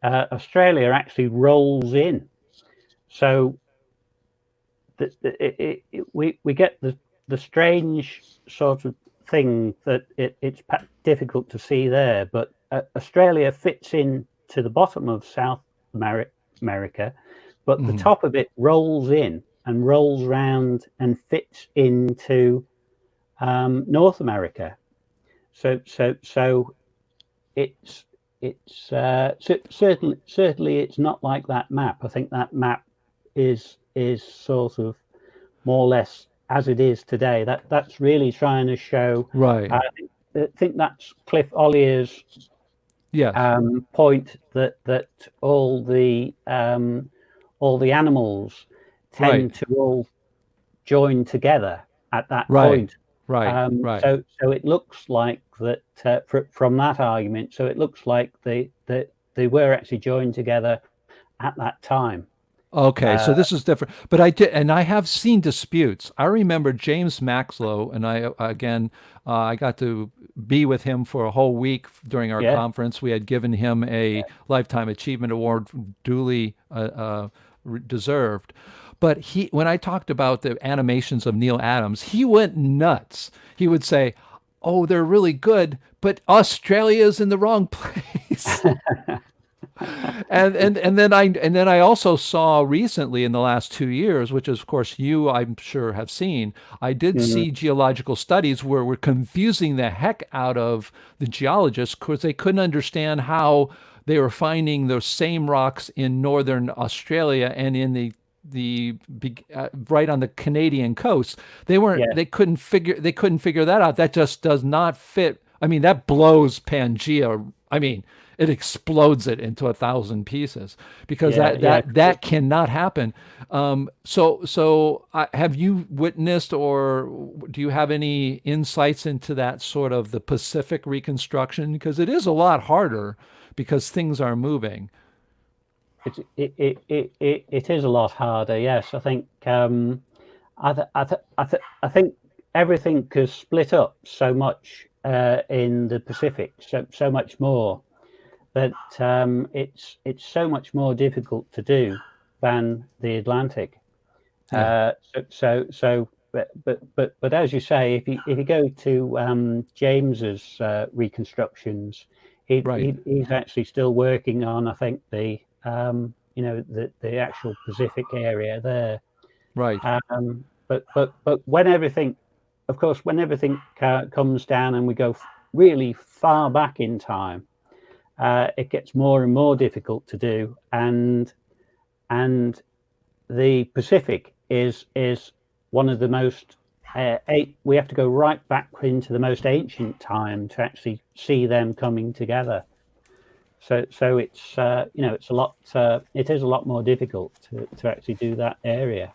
Australia actually rolls in. So we get the strange sort of thing that it's difficult to see there, but Australia fits in to the bottom of South America, but the Hmm. top of it rolls in and rolls round and fits into North America. So it's certainly it's not like that map. I think that map is sort of more or less as it is today. That's really trying to show. Right. I think that's Cliff Ollier's Yes. point that all the animals Right. tend to all join together at that Right. point. Right. Right. So it looks like that from that argument. So it looks like they were actually joined together at that time. Okay, Uh, so this is different, but I did, and I have seen disputes. I remember James Maxlow, and I got to be with him for a whole week during our yeah, conference. We had given him a Lifetime Achievement Award, duly deserved. But when I talked about the animations of Neil Adams, he went nuts. He would say, "Oh, they're really good, but Australia's in the wrong place." And then I also saw recently in the last 2 years, which is of course you I'm sure have seen, I did mm, see geological studies where we're confusing the heck out of the geologists because they couldn't understand how they were finding those same rocks in northern Australia and in right on the Canadian coast. They weren't yeah, they couldn't figure that out. That just does not fit I mean, that blows Pangea. I mean, it explodes it into 1,000 pieces because Yeah, yeah. that cannot happen. Have you witnessed, or do you have any insights into that sort of the Pacific reconstruction? Because it is a lot harder because things are moving. It is a lot harder. Yes, I think I think everything is split up so much in the Pacific, so much more that it's so much more difficult to do than the Atlantic. Yeah, But as you say, if you go to James's reconstructions, right, he's actually still working on, I think, the the actual Pacific area there. right. But when everything, of course, when everything comes down and we go really far back in time, it gets more and more difficult to do, and the Pacific is one of the most we have to go right back into the most ancient time to actually see them coming together. So it's it's a lot it is a lot more difficult to actually do that area.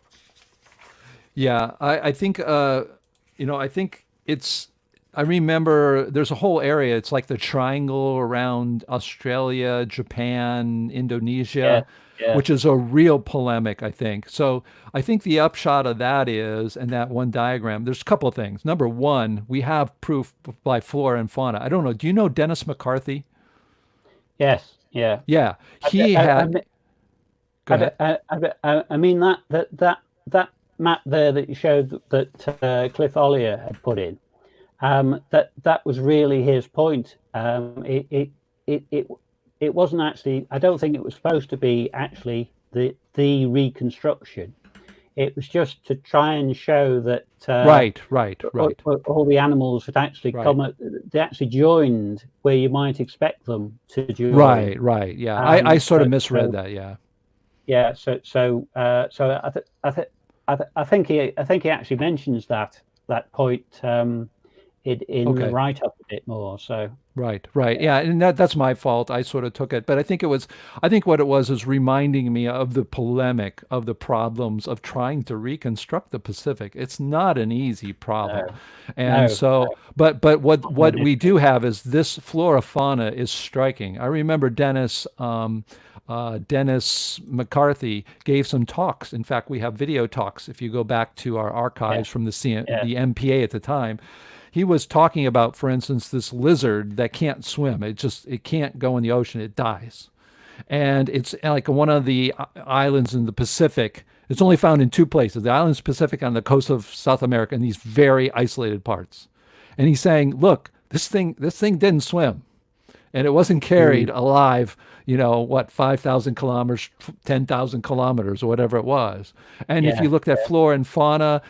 Yeah, I think I think it's I remember there's a whole area. It's like the triangle around Australia, Japan, Yeah, Indonesia, yeah, which is a real polemic, I think. So I think the upshot of that is, and that one diagram, there's a couple of things. Number one, we have proof by flora and fauna. I don't know. Do you know Dennis McCarthy? yes, yeah. Yeah, I, he I, had. Go ahead. I mean that map there that you showed that Cliff Ollier had put in. That was really his point. It it it wasn't actually. I don't think it was supposed to be actually the reconstruction. It was just to try and show that Right, right, right, all the animals had actually right. they actually joined where you might expect them to join. Right, right. Yeah. I sort of misread So that. Yeah. yeah, so I think he actually mentions that point in the Okay. write up a bit more. So Right, right. yeah, Yeah, and that's my fault. I sort of took it, but I think what it was is reminding me of the polemic of the problems of trying to reconstruct the Pacific. It's not an easy problem. no, And no, so, but not more what we do difficult. have is this flora fauna is striking. I remember Dennis McCarthy gave some talks. In fact, we have video talks if you go back to our Yeah, archives from yeah, the MPA at the time. He was talking about, for instance, this lizard that can't swim. It can't go in the ocean. It dies, and it's like one of the islands in the Pacific. It's only found in two places: the islands Pacific on the coast of South America, in these very isolated parts. And he's saying, "Look, this thing didn't swim, and it wasn't carried mm, alive, what, 5,000 kilometers, 10,000 kilometers, or whatever it was." And if yeah, you looked at flora and fauna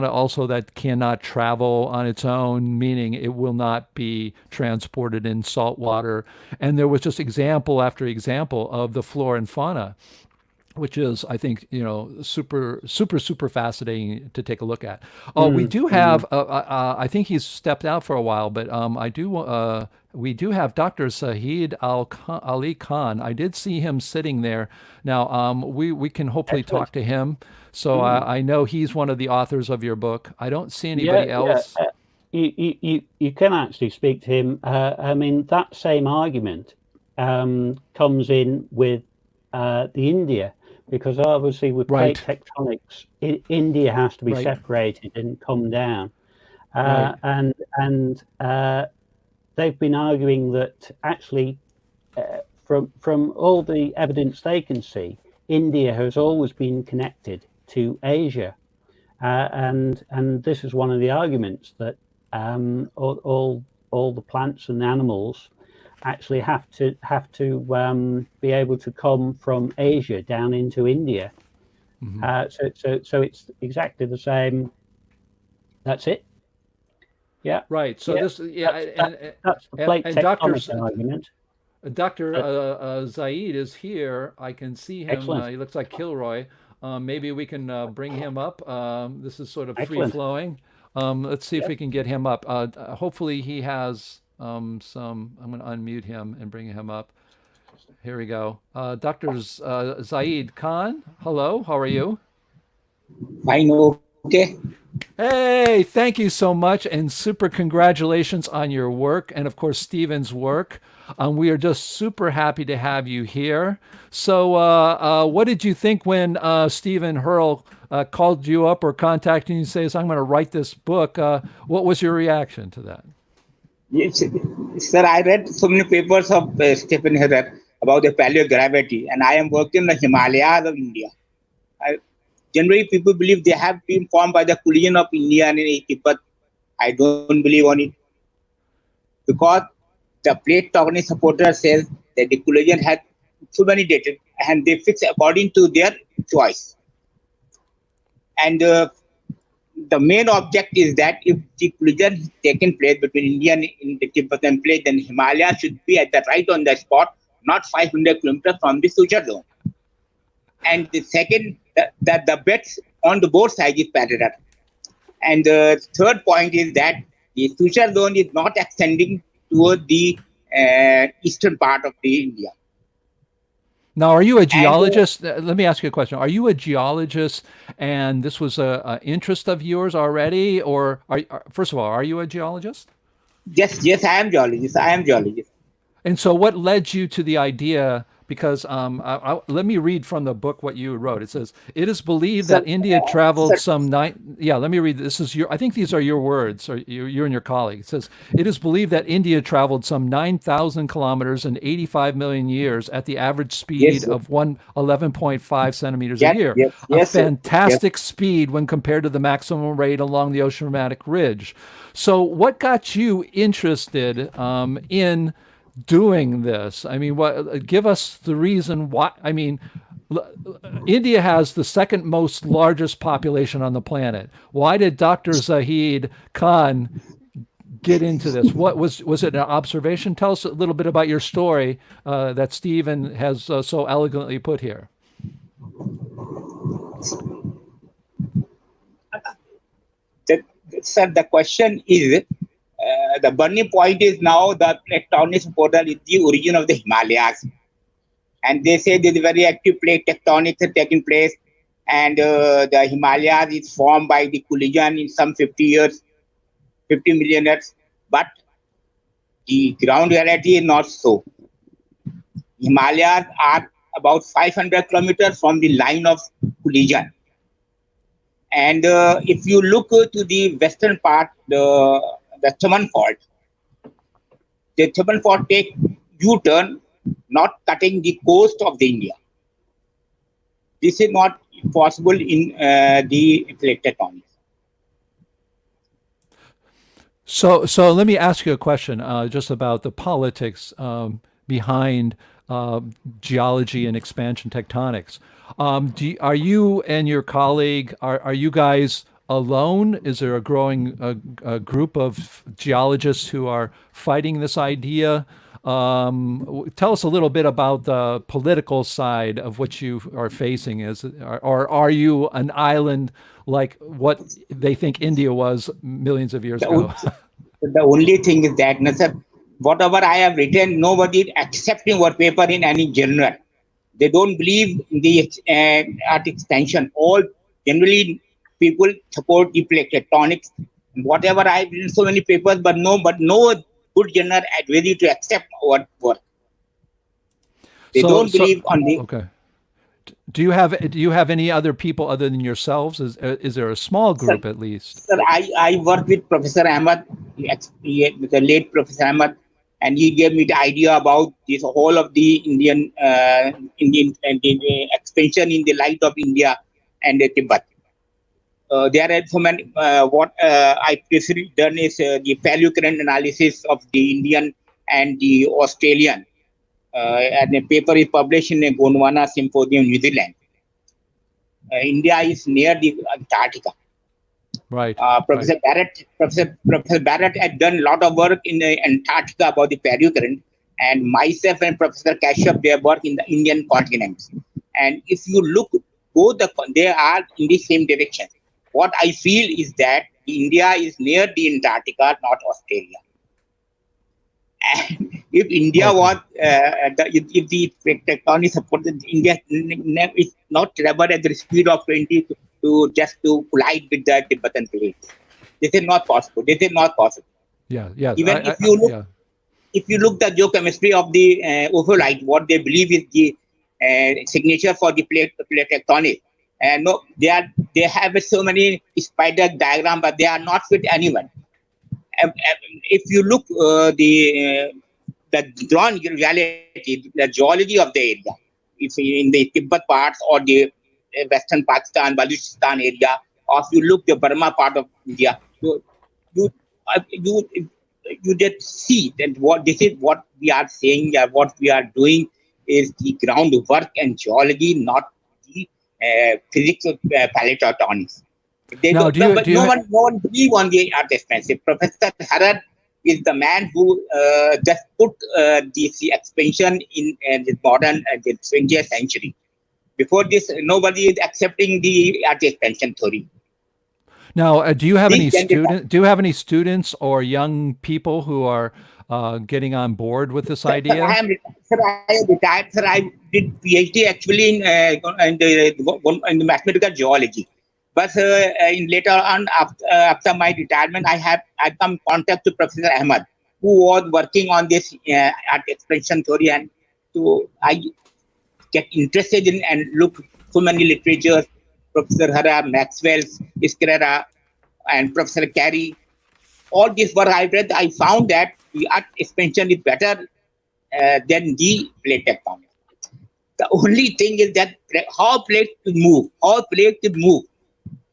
also that cannot travel on its own, meaning it will not be transported in salt water. And there was just example after example of the flora and fauna, which is, I think, super fascinating to take a look at. Oh, we do mm, have, I think he's stepped out for a while, but we do have Dr. Saheed Ali Khan. I did see him sitting there. Now, we can hopefully excellent. talk to him. So Mm, I know he's one of the authors of your book. I don't see yeah, anybody yeah. else. You can actually speak to him. I mean, that same argument comes in with the India, because obviously with plate Right, tectonics, India has to be right, separated and come down, right. and they've been arguing that actually, from all the evidence they can see, India has always been connected to Asia, and this is one of the arguments that all the plants and animals actually have to be able to come from Asia down into India. Hmm. So it's exactly the same. That's it. Yeah, Right. So yeah. this, yeah, That's that's the plate and Dr. tectonic argument. Dr. But Zaid is here. I can see him. excellent, He looks like Kilroy. Maybe we can bring him up. This is sort of free excellent. flowing. Let's see if Yep. we can get him up. Hopefully he has some. I'm going to unmute him and bring him up. Here we go. Dr. Saheed Khan, hello. How are you? Fine, okay. Hey, thank you so much, and super congratulations on your work, and of course Stephen's work. We are just super happy to have you here. So, what did you think when Stephen Hurrell called you up or contacted you and says, "I'm going to write this book"? What was your reaction to that? Yes, sir, I read so many papers of Stephen Hurrell about the paleogravity, and I am working in the Himalayas of India. Generally, people believe they have been formed by the collision of India and Tibet. I don't believe on it because the plate tectonic supporter says that the collision had so many dated and they fix according to their choice. And the main object is that if the collision has taken place between India and the Tibetan plate, then Himalaya should be at the right on the spot, not 500 kilometers from the suture zone. And the second, the beds on the both sides is parallel. And the third point is that the suture zone is not extending toward the eastern part of the India. Now, are you a geologist? Let me ask you a question. Are you a geologist, and this was a interest of yours already, or first of all, are you a geologist? Yes, I am geologist. And so, what led you to the idea? Because let me read from the book what you wrote. It says, "It is believed that India traveled some nine." Yeah, let me read. This is your. I think these are your words, or you and your colleague. It says, "It is believed that India traveled some 9,000 kilometers in 85 million years at the average speed of 11.5 centimeters a year. A fantastic speed when compared to the maximum rate along the oceanic ridge." So, what got you interested in doing this? I mean, give us the reason why. I mean, India has the second most largest population on the planet. Why did Dr. Saheed Khan get into this? What was it, an observation? Tell us a little bit about your story that Stephen has so elegantly put here. Sir, the question is, the burning point is now the tectonic supporter is the origin of the Himalayas. And they say there's a very active plate tectonics are taking place, and the Himalayas is formed by the collision in some 50 million years. But the ground reality is not so. Himalayas are about 500 kilometers from the line of collision. And if you look to the western part, the Chaman fault. The Chaman fault take U-turn, not cutting the coast of the India. This is not possible in the plate tectonics. So let me ask you a question just about the politics behind geology and expansion tectonics. Are you and your colleague, are you guys alone? Is there a growing group of geologists who are fighting this idea? Tell us a little bit about the political side of what you are facing. Or are you an island like what they think India was millions of years ago? The only thing is that, whatever I have written, nobody is accepting our paper in any journal. They don't believe in the art extension. All generally people support the plate tectonics. Whatever I've written so many papers, but no good journal are ready to accept our work. They don't believe on the. Okay. Do you have any other people other than yourselves? Is there a small group at least? Sir, I work with Professor Ahmed, the late Professor Ahmed, and he gave me the idea about this whole of the Indian expansion in the light of India and Tibet. There are so many. What I previously done is the paleocurrent analysis of the Indian and the Australian. And the paper is published in a Gondwana Symposium, New Zealand. India is near the Antarctica. Right. Professor Barrett had done a lot of work in Antarctica about the paleocurrent, and myself and Professor Kashyap, they work in the Indian continent. And if you look, both they are in the same direction. What I feel is that India is near the Antarctica, not Australia. And if India was, if the tectonic supported India is not travel at the speed of 20 to just to collide with the Tibetan plate. This is not possible. This is not possible. Yeah, yeah. Even if you look the geochemistry of the ophiolite, what they believe is the signature for the plate tectonic. And no, they have so many spider diagram, but they are not fit anyone. If you look the drawn reality, the geology of the area, if in the Tibet parts or the Western Pakistan, Balochistan area, or if you look the Burma part of India, so you just see that what this is what we are saying, what we are doing is the groundwork and geology, not the physics of paleontology. No one believe on the art expensive. Professor Hurrell is the man who just put this expansion in the modern the 20th century. Before this, nobody is accepting the art expansion theory. Now, do you have any students or young people who are getting on board with this idea? I am retired. Sir, I did PhD actually in the mathematical geology. But later on, after my retirement, I come contact to Professor Ahmed, who was working on this art expansion theory, and so I get interested in and look so many literatures, Professor Hurrell, Maxwell's, Iskrera, and Professor Carey. All this work I read, I found that the art expansion is better than the plate tectonic. The only thing is that how plates move,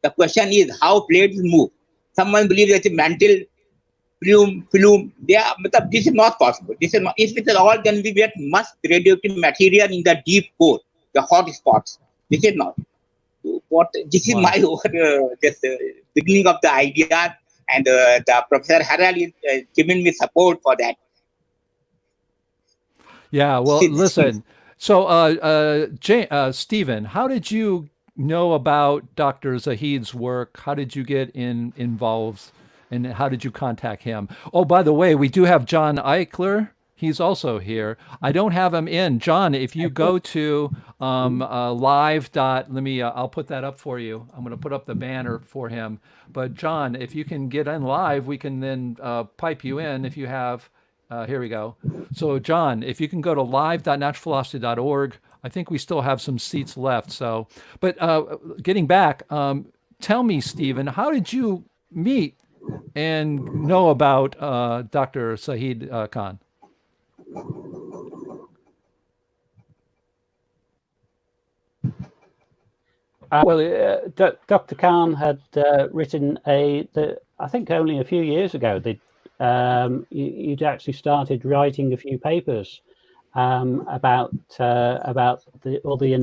The question is how plates move. Someone believes that the mantle, plume, this is not possible. This is not, if it is all, then we get much radioactive material in the deep core, the hot spots. This is not. This is my beginning of the idea, and the Professor Hurrell is giving me support for that. Yeah, well, listen. So, Stephen, how did you know about Dr. Saheed's work? How did you get involved, and how did you contact him? Oh, by the way, we do have John Eichler. He's also here. I don't have him in. John, if you go to live. I'll put that up for you. I'm going to put up the banner for him. But John, if you can get in live, we can then pipe you in if you have. Here we go. So John, if you can go to live.naturalphilosophy.org, I think we still have some seats left. So, but getting back, tell me, Stephen, how did you meet and know about Dr. Saheed Khan? Dr. Khan had written I think only a few years ago, you'd actually started writing a few papers about all the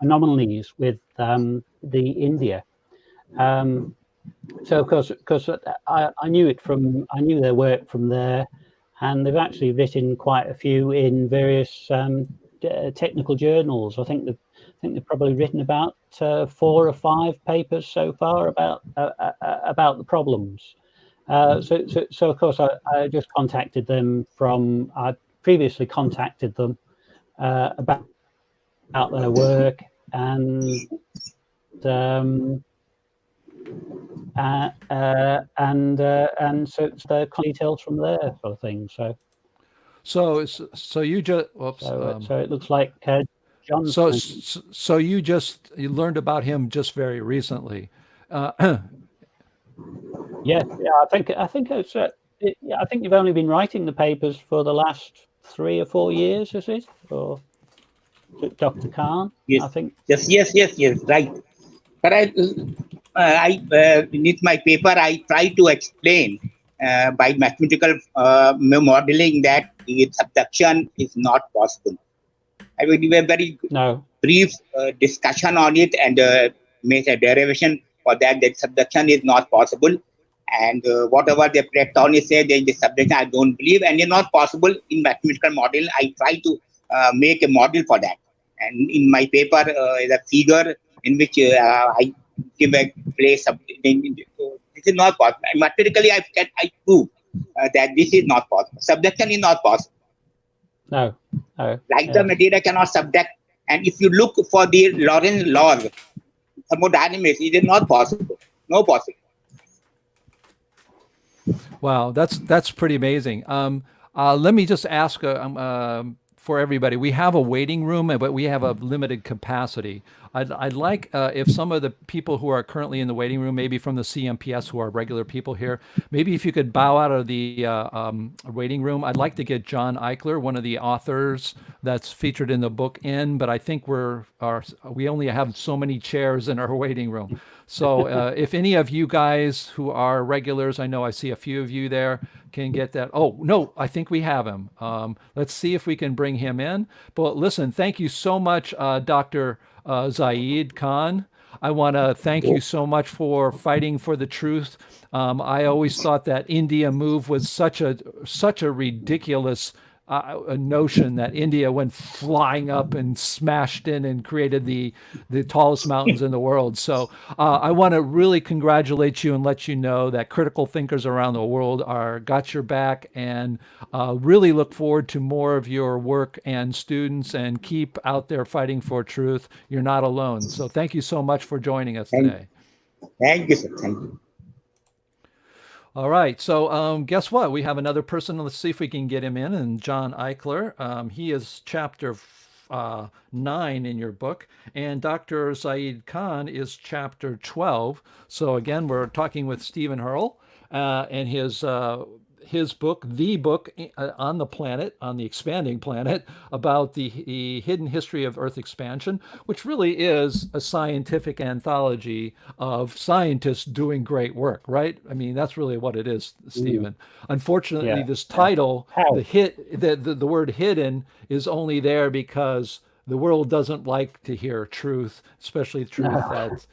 anomalies with the India. So of course I knew their work from there, and they've actually written quite a few in various technical journals. I think they've probably written about 4 or 5 papers so far about the problems. So of course I just contacted them I previously contacted them about their work, and so it's the details from there, sort of thing. So you just so it looks like John. So you learned about him just very recently. Yeah, I think it's. I think you've only been writing the papers for the last 3 or 4 years, is it? Or Dr. Khan? Yes. I think. Yes, right. But in my paper, I try to explain by mathematical modeling that the subduction is not possible. I will give a very brief discussion on it and make a derivation for that subduction is not possible. And whatever the tectonics say, the subduction I don't believe, and it's not possible in mathematical model. I try to make a model for that. And in my paper is a figure in which I give a place of this This is not possible. Mathematically, I prove that this is not possible. Subduction is not possible. No. Like the material cannot subduct. And if you look for the Lorentz laws, thermodynamics, it is not possible. No possible. Wow, that's pretty amazing. Let me just ask for everybody. We have a waiting room, but we have a limited capacity. I'd like if some of the people who are currently in the waiting room, maybe from the CMPS, who are regular people here, maybe if you could bow out of the waiting room. I'd like to get John Eichler, one of the authors that's featured in the book, in, but I think we only have so many chairs in our waiting room. So if any of you guys who are regulars, I know I see a few of you there, can get that. Oh, no, I think we have him. Let's see if we can bring him in. But listen, thank you so much, Dr. Saheed Khan. I want to thank you so much for fighting for the truth. I always thought that India move was such a ridiculous a notion that India went flying up and smashed in and created the tallest mountains in the world. So I want to really congratulate you and let you know that critical thinkers around the world got your back, and really look forward to more of your work and students, and keep out there fighting for truth. You're not alone. So thank you so much for joining us today. Thank you, sir. Thank you. All right, so guess what? We have another person. Let's see if we can get him in. And John Eichler, he is chapter 9 in your book, and Dr. Saheed Khan is chapter 12. So again, we're talking with Stephen Hurrell and his book, The Book on the Planet, on the Expanding Planet, about the hidden history of Earth expansion, which really is a scientific anthology of scientists doing great work, right? I mean, that's really what it is, Stephen. Unfortunately, this title, the word hidden, is only there because the world doesn't like to hear truth, especially truth that's,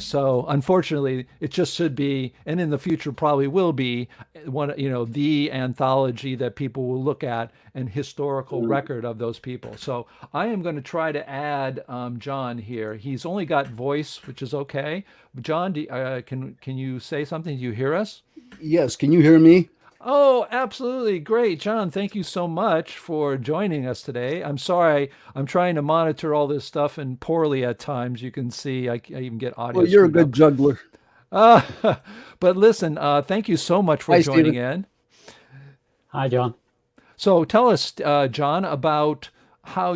so unfortunately it just should be, and in the future probably will be, the anthology that people will look at, and historical record of those people. So I am going to try to add John here. He's only got voice, which is okay. John, can you say something? Do you hear us? Yes. Can you hear me? Oh, absolutely. Great. John, thank you so much for joining us today. I'm sorry, I'm trying to monitor all this stuff, and poorly at times. You can see I even get audio. Well, you're a good juggler. But listen, thank you so much for joining in. Hi, John. So tell us, John, about how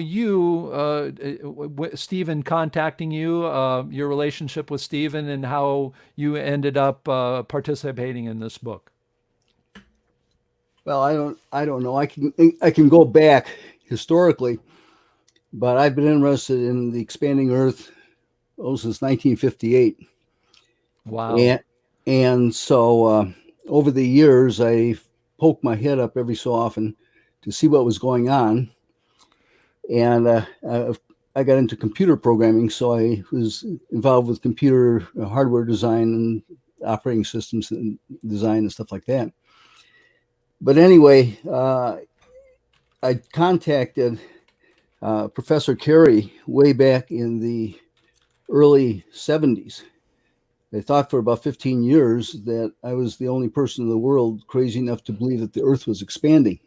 Stephen contacting you, your relationship with Stephen, and how you ended up participating in this book. Well, I don't know. I can go back historically, but I've been interested in the expanding Earth since 1958. Wow. And so over the years, I poked my head up every so often to see what was going on. And I got into computer programming, so I was involved with computer hardware design and operating systems and design and stuff like that. But anyway, I contacted Professor Carey way back in the early 70s. They thought for about 15 years that I was the only person in the world crazy enough to believe that the Earth was expanding.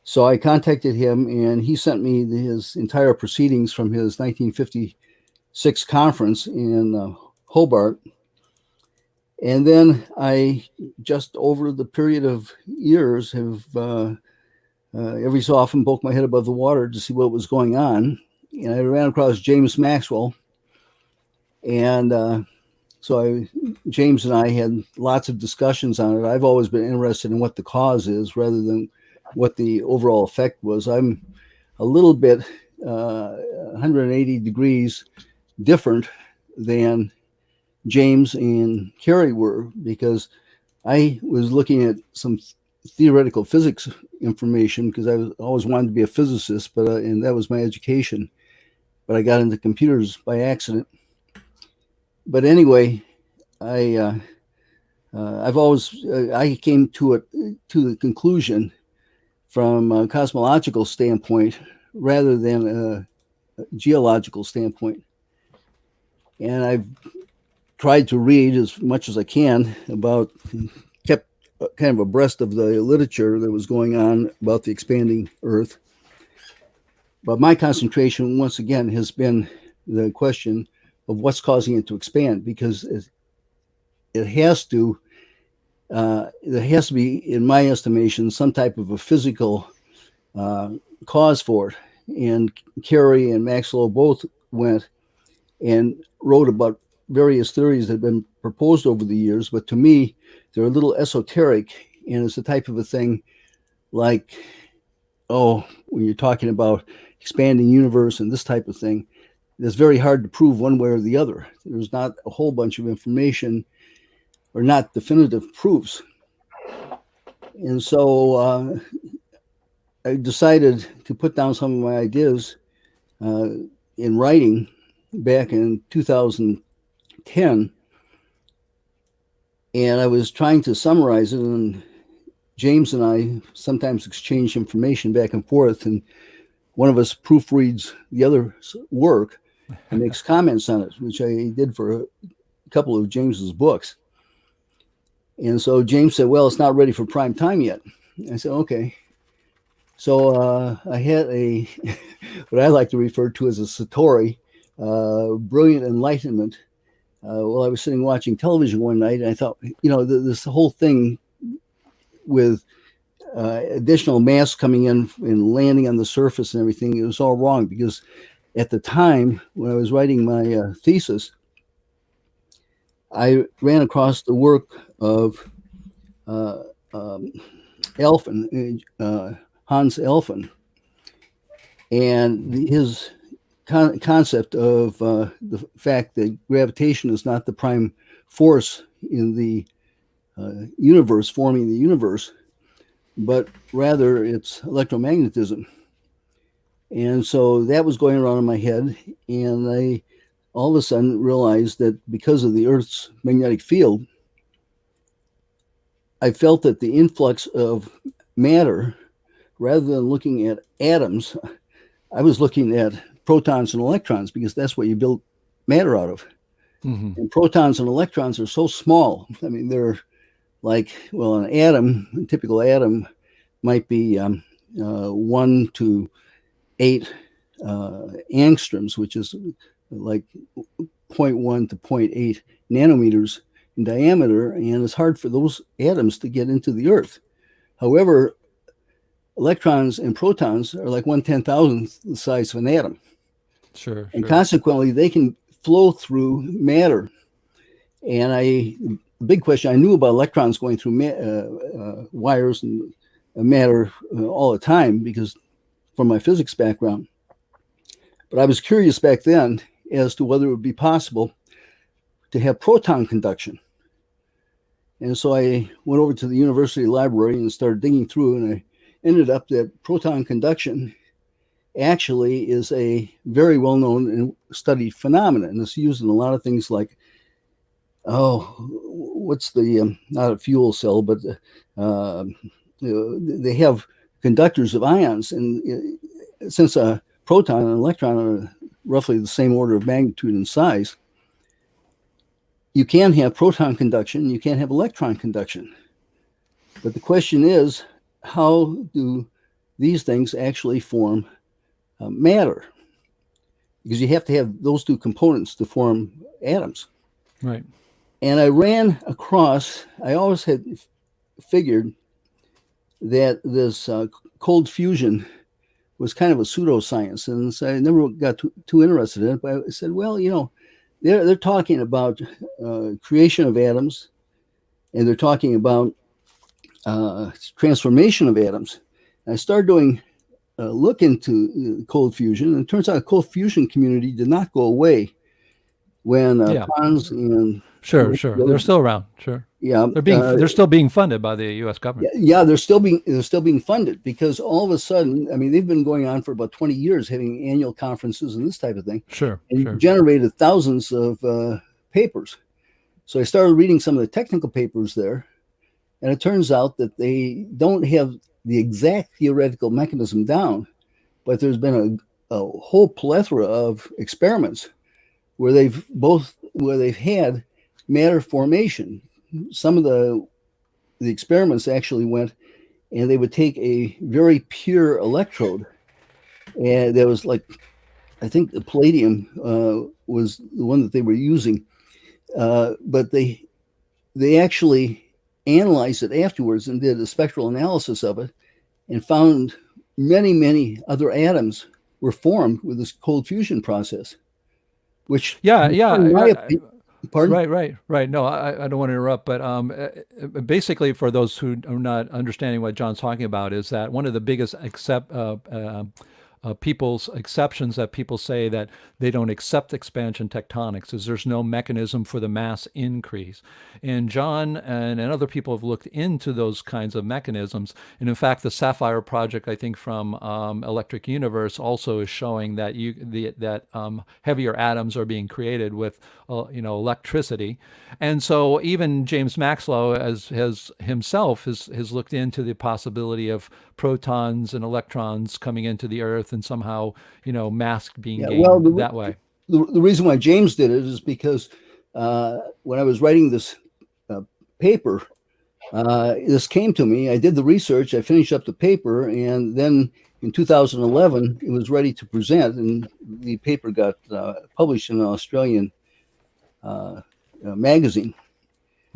So I contacted him, and he sent me his entire proceedings from his 1956 conference in Hobart. And then I, just over the period of years, have every so often poked my head above the water to see what was going on. And I ran across James Maxwell. And James and I had lots of discussions on it. I've always been interested in what the cause is rather than what the overall effect was. I'm a little bit 180 degrees different than James and Carey were, because I was looking at some theoretical physics information because I always wanted to be a physicist, and that was my education. But I got into computers by accident. But anyway, I came to the conclusion from a cosmological standpoint rather than a geological standpoint, and I've tried to read as much as I can about, kept kind of abreast of the literature that was going on about the expanding Earth. But my concentration, once again, has been the question of what's causing it to expand, because it has to, there has to be, in my estimation, some type of a physical cause for it. And Carey and Maxwell both went and wrote about various theories that have been proposed over the years, but to me, they're a little esoteric, and it's the type of a thing like, when you're talking about expanding universe and this type of thing, it's very hard to prove one way or the other. There's not a whole bunch of information or not definitive proofs. And so I decided to put down some of my ideas in writing back in 2010. And I was trying to summarize it, and James and I sometimes exchange information back and forth, and one of us proofreads the other's work and makes comments on it, which I did for a couple of James's books. And so James said, well, it's not ready for prime time yet. I said, okay. So I had a, what I like to refer to as a Satori, brilliant enlightenment, while I was sitting watching television one night. And I thought, this whole thing with additional mass coming in and landing on the surface and everything, it was all wrong, because at the time when I was writing my thesis, I ran across the work of Elfin, Hans Elfin, and his concept of the fact that gravitation is not the prime force in the universe, forming the universe, but rather it's electromagnetism. And so that was going around in my head, and I all of a sudden realized that because of the Earth's magnetic field, I felt that the influx of matter, rather than looking at atoms, I was looking at protons and electrons, because that's what you build matter out of. Mm-hmm. And protons and electrons are so small. I mean, they're like, well, an atom, a typical atom might be 1 to 8 angstroms, which is like 0.1 to 0.8 nanometers in diameter, and it's hard for those atoms to get into the Earth. However, electrons and protons are like 1/10,000th the size of an atom. Sure. And consequently, they can flow through matter. And the big question, I knew about electrons going through wires and matter all the time, because from my physics background. But I was curious back then as to whether it would be possible to have proton conduction. And so I went over to the university library and started digging through, and I ended up that proton conduction actually is a very well-known and studied phenomenon. And it's used in a lot of things like, what's the, not a fuel cell, but they have conductors of ions. And since a proton and an electron are roughly the same order of magnitude and size, you can have proton conduction, you can't have electron conduction. But the question is, how do these things actually form matter? Because you have to have those two components to form atoms. Right. And I ran across, I always had figured that this cold fusion was kind of a pseudoscience. And so I never got too interested in it. But I said, well, they're talking about creation of atoms, and they're talking about transformation of atoms. And I started doing look into cold fusion, and it turns out the cold fusion community did not go away when Hans and sure, they're still around. Sure, yeah, they're still being funded by the U.S. government. Yeah, they're still being funded, because all of a sudden, I mean, they've been going on for about 20 years, having annual conferences and this type of thing. Sure, generated thousands of papers. So I started reading some of the technical papers there, and it turns out that they don't have the exact theoretical mechanism down, but there's been a whole plethora of experiments where they've had matter formation. Some of the experiments actually went, and they would take a very pure electrode, and there was like, I think the palladium was the one that they were using, but they actually analyzed it afterwards and did a spectral analysis of it, and found many other atoms were formed with this cold fusion process, which pardon? Right. No, I don't want to interrupt, but basically, for those who are not understanding what John's talking about, is that one of the biggest people's exceptions that people say that they don't accept expansion tectonics is there's no mechanism for the mass increase. And John and other people have looked into those kinds of mechanisms. And in fact, the Sapphire project, I think from Electric Universe, also is showing that heavier atoms are being created with electricity. And so even James Maxwell has looked into the possibility of protons and electrons coming into the Earth and somehow, mass being gained that way. The reason why James did it is because when I was writing this paper, this came to me. I did the research, I finished up the paper, and then in 2011, it was ready to present, and the paper got published in an Australian magazine.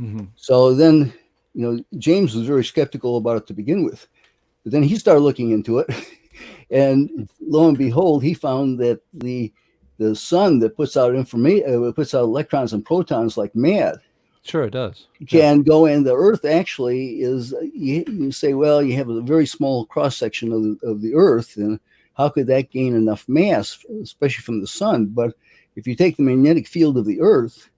Mm-hmm. So then, James was very skeptical about it to begin with, but then he started looking into it, and lo and behold, he found that the sun that puts out electrons and protons like mad. Sure, it does. Can go in. The Earth actually is. You say, well, you have a very small cross section of the Earth, and how could that gain enough mass, especially from the sun? But if you take the magnetic field of the Earth,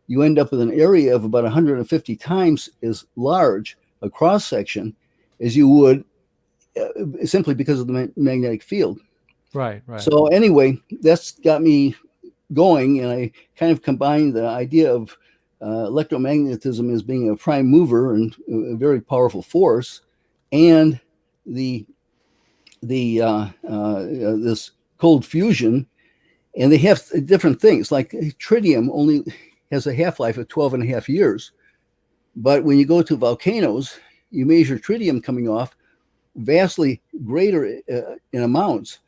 you end up with an area of about 150 times as large a cross section as you would simply because of the magnetic field. Right. So anyway, that's got me going, and I kind of combined the idea of electromagnetism as being a prime mover and a very powerful force, and this cold fusion, and they have different things. Like tritium only has a half-life of 12 and a half years, but when you go to volcanoes, you measure tritium coming off vastly greater in amounts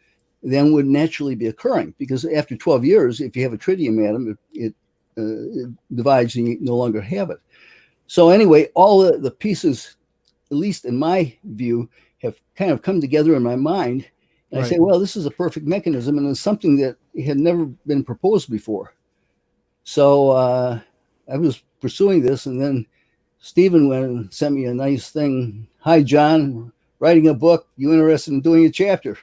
than would naturally be occurring, because after 12 years, if you have a tritium atom, it divides and you no longer have it. So anyway, all the pieces, at least in my view, have kind of come together in my mind. And I say, well, this is a perfect mechanism, and it's something that had never been proposed before. So I was pursuing this, and then Stephen went and sent me a nice thing. Hi, John, writing a book. You interested in doing a chapter?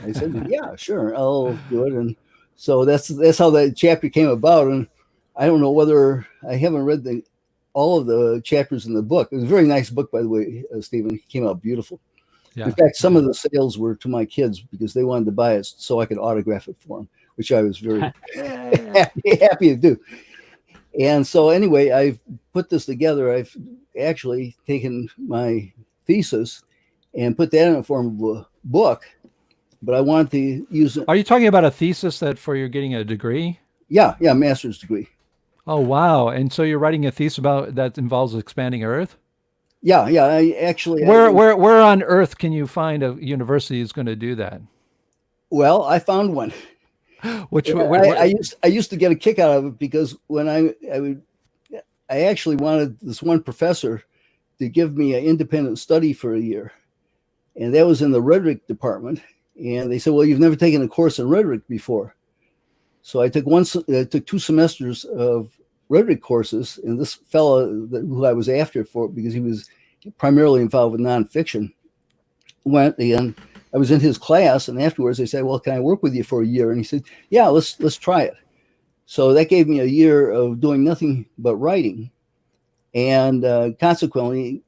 I said, yeah, sure, I'll do it. And so that's how that chapter came about. And I don't know whether I haven't read all of the chapters in the book. It was a very nice book, by the way, Stephen. It came out beautiful. Yeah. In fact, some of the sales were to my kids because they wanted to buy it so I could autograph it for them, which I was very happy to do. And so anyway, I've put this together. I've actually taken my thesis and put that in the form of a book, but I wanted to use it. Are you talking about a thesis that for you're getting a degree? Yeah, master's degree. Oh, wow. And so you're writing a thesis about that involves expanding Earth? Yeah. I actually. Where on Earth can you find a university that's going to do that? Well, I found one. I used to get a kick out of it because when I actually wanted this one professor to give me an independent study for a year, and that was in the rhetoric department. And they said, well, you've never taken a course in rhetoric before. So I took 2 semesters of rhetoric courses, and this fellow who I was after for, because he was primarily involved with nonfiction, went, and I was in his class, and afterwards they said, well, can I work with you for a year? And he said, yeah, let's try it. So that gave me a year of doing nothing but writing. And consequently,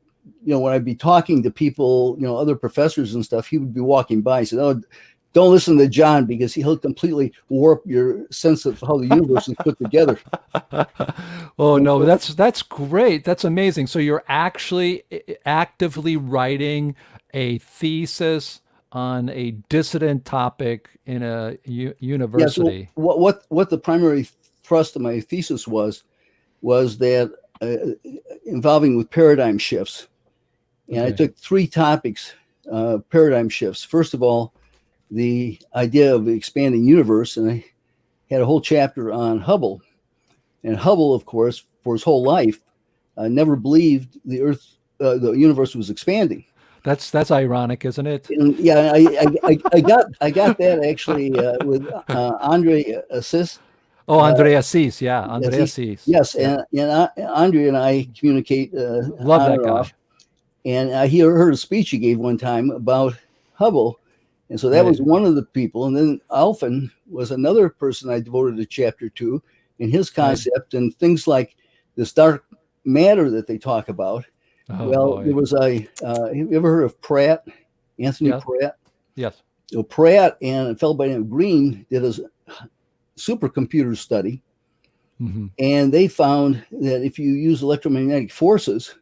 when I'd be talking to people, other professors and stuff, he would be walking by and said, oh, don't listen to John because he'll completely warp your sense of how the universe is put together. Oh, no, that's great. That's amazing. So you're actually actively writing a thesis on a dissident topic in a university. Yeah, so what the primary thrust of my thesis was was that involving with paradigm shifts. And I took 3 topics, paradigm shifts. First of all, the idea of the expanding universe, and I had a whole chapter on Hubble. And Hubble, of course, for his whole life, never believed the universe was expanding. That's ironic, isn't it? And yeah, I got that actually with Andre Assis. Oh, Andre Assis, yeah, Andre Assis. Yes, and Andre and I communicate. Love that guy. And he heard a speech he gave one time about Hubble, and so that was one of the people. And then Alphen was another person I devoted a chapter to, in his concept and things like this dark matter that they talk about. There was you ever heard of Pratt, Anthony Pratt? Yes. So Pratt and a fellow by the name of Green did a supercomputer study, and they found that if you use electromagnetic forces,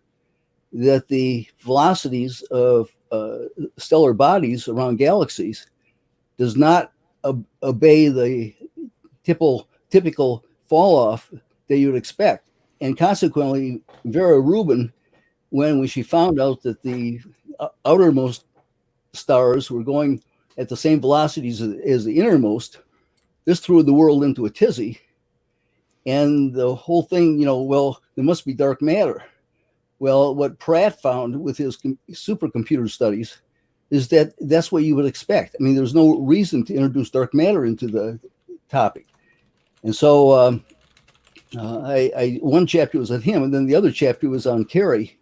that the velocities of stellar bodies around galaxies does not obey the typical fall off that you would expect. And consequently, Vera Rubin, when she found out that the outermost stars were going at the same velocities as the innermost, this threw the world into a tizzy. And the whole thing, well, there must be dark matter. Well, what Pratt found with his supercomputer studies is that that's what you would expect. I mean, there's no reason to introduce dark matter into the topic. And so one chapter was on him, and then the other chapter was on Kerry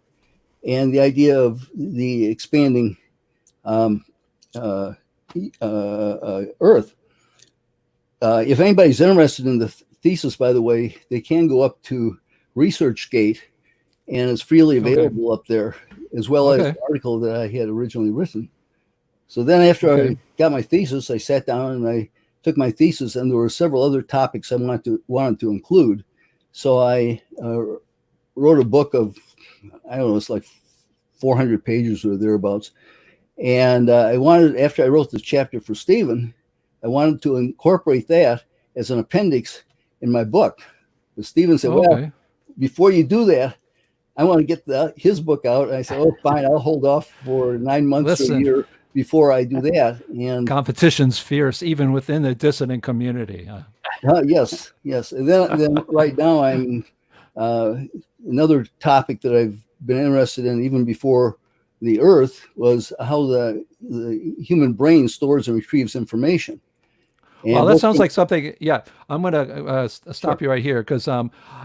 and the idea of the expanding Earth. If anybody's interested in the thesis, by the way, they can go up to ResearchGate, and it's freely available up there, as well as the article that I had originally written. So then after I got my thesis, I sat down and I took my thesis, and there were several other topics I wanted to include. So I wrote a book of, I don't know, it's like 400 pages or thereabouts. And after I wrote this chapter for Stephen, I wanted to incorporate that as an appendix in my book. But Stephen said, well, before you do that, I want to get his book out. And I said, oh, fine, I'll hold off for 9 months or a year before I do that. And competition's fierce, even within the dissident community. Yes. And then right now I'm another topic that I've been interested in even before the Earth was how the human brain stores and retrieves information. And well, that sounds like something. Yeah, I'm going to stop you right here because,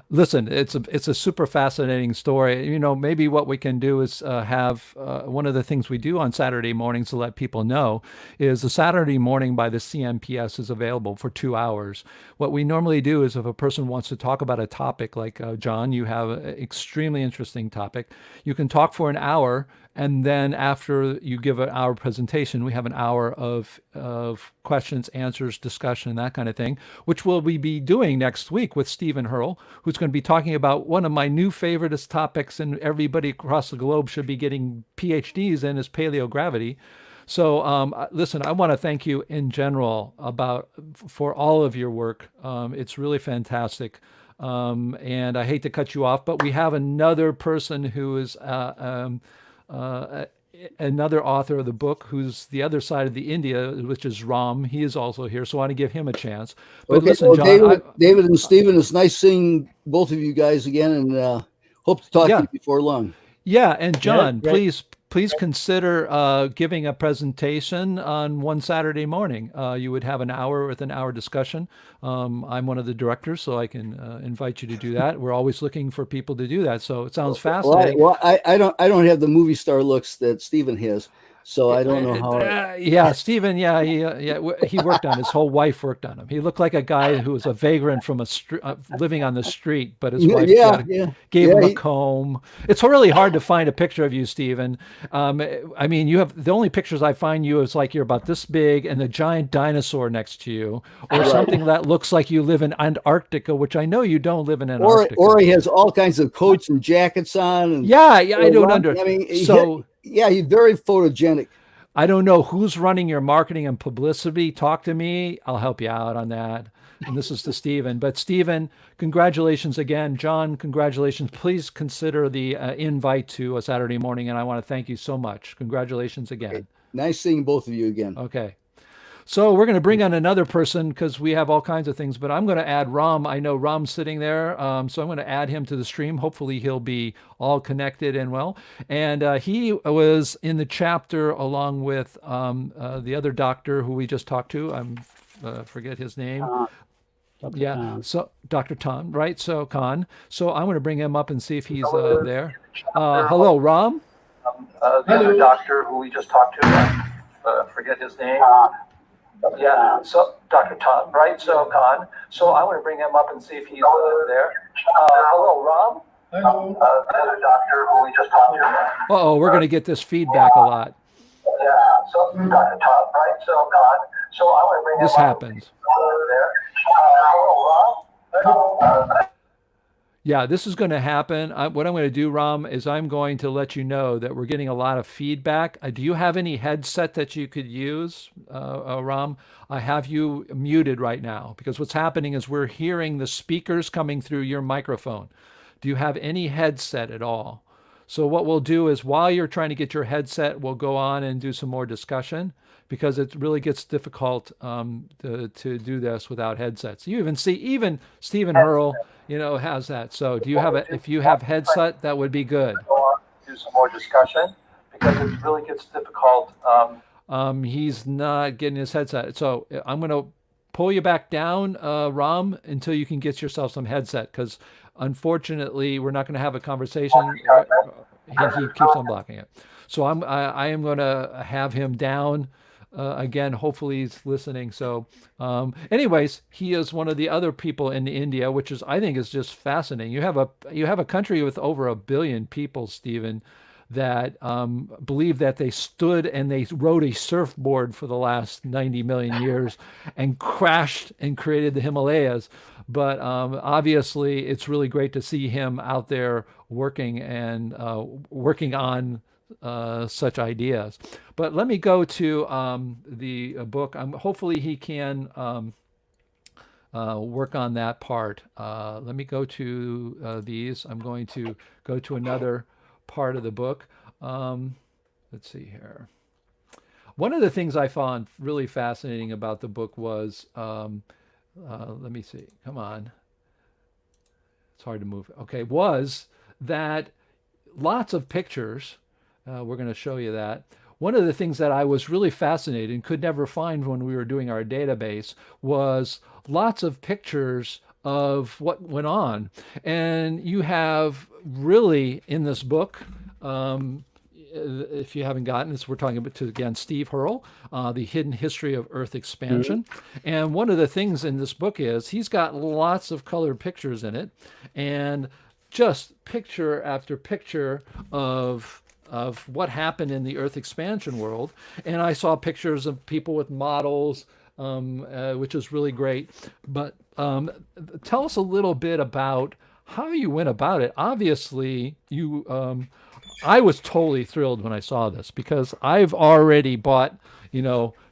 listen, it's a super fascinating story. Maybe what we can do is have one of the things we do on Saturday mornings to let people know is the Saturday morning by the CMPS is available for 2 hours. What we normally do is if a person wants to talk about a topic like John, you have an extremely interesting topic, you can talk for an hour. And then after you give an hour presentation, we have an hour of questions, answers, discussion, that kind of thing, which we'll be doing next week with Stephen Hurrell, who's going to be talking about one of my new favoriteest topics, and everybody across the globe should be getting PhDs in, is paleogravity. So listen, I want to thank you in general for all of your work. It's really fantastic. And I hate to cut you off, but we have another person who is another author of the book, who's the other side of the India, which is Ram. He is also here, so I want to give him a chance. But listen, John, David and Stephen, it's nice seeing both of you guys again, and hope to talk to you before long. Yeah, and John, please consider giving a presentation on one Saturday morning. You would have an hour with an hour discussion. I'm one of the directors, so I can invite you to do that. We're always looking for people to do that. So it sounds fascinating. Well, I don't have the movie star looks that Stephen has, so I don't know how. Stephen, he worked on. His whole wife worked on him. He looked like a guy who was a vagrant from living on the street, but his wife gave him a comb. It's really hard to find a picture of you, Stephen. I mean, you have the only pictures I find you is like you're about this big and the giant dinosaur next to you, or something that looks like you live in Antarctica, which I know you don't live in Antarctica. Or he has all kinds of coats and jackets on. And, I don't understand. He's very photogenic. I don't know who's running your marketing and publicity. Talk to me. I'll help you out on that. And this is to Stephen. But Stephen, congratulations again. John, congratulations. Please consider the invite to a Saturday morning, and I want to thank you so much. Congratulations again. Nice seeing both of you again. Okay. So we're going to bring on another person because we have all kinds of things, but I'm going to add Ram. I know Ram's sitting there, so I'm going to add him to the stream. Hopefully he'll be all connected and well. And he was in the chapter along with the other doctor who we just talked to. Forget his name. Yeah, Khan. so Dr. Khan, right? So Khan. So I'm going to bring him up and see if he's there. Hello, Ram. The other doctor who we just talked to. Forget his name. Yeah, so Dr. Khan, right? So Khan. So I want to bring him up and see if he's there. Hello, Ram. Hello. The other doctor who we just talked to. Uh-oh, we're going to get this feedback a lot. Yeah, so Dr. Khan, right? So Khan. So I want to bring him up. This happens. There. Hello, Ram. Yeah, this is going to happen. What I'm going to do, Ram, is I'm going to let you know that we're getting a lot of feedback. Do you have any headset that you could use, Ram? I have you muted right now because what's happening is we're hearing the speakers coming through your microphone. Do you have any headset at all? So what we'll do is while you're trying to get your headset, we'll go on and do some more discussion because it really gets difficult to do this without headsets. You even see, even Stephen Hurrell, has that. So do you have if you have headset, that would be good. Do some more discussion because it really gets difficult. He's not getting his headset. So I'm going to pull you back down, Ram, until you can get yourself some headset because unfortunately we're not going to have a conversation. He keeps on blocking it. So I am going to have him down. Again, hopefully he's listening. So anyways, he is one of the other people in India, which I think is just fascinating. You have a country with over 1 billion people, Stephen, that believe that they stood and they rode a surfboard for the last 90 million years and crashed and created the Himalayas. But obviously, it's really great to see him out there working and working on such ideas. But let me go to the book. Hopefully he can work on that part. Let me go to these. I'm going to go to another part of the book. Let's see here. One of the things I found really fascinating about the book was, let me see, come on. It's hard to move. Okay, was that lots of pictures. We're going to show you that. One of the things that I was really fascinated and could never find when we were doing our database was lots of pictures of what went on. And you have really in this book, if you haven't gotten this, we're talking about, again, Steve Hurrell, The Hidden History of Earth Expansion. And one of the things in this book is he's got lots of colored pictures in it and just picture after picture of what happened in the Earth expansion world. And I saw pictures of people with models, which is really great. But tell us a little bit about how you went about it. Obviously, I was totally thrilled when I saw this because I've already bought,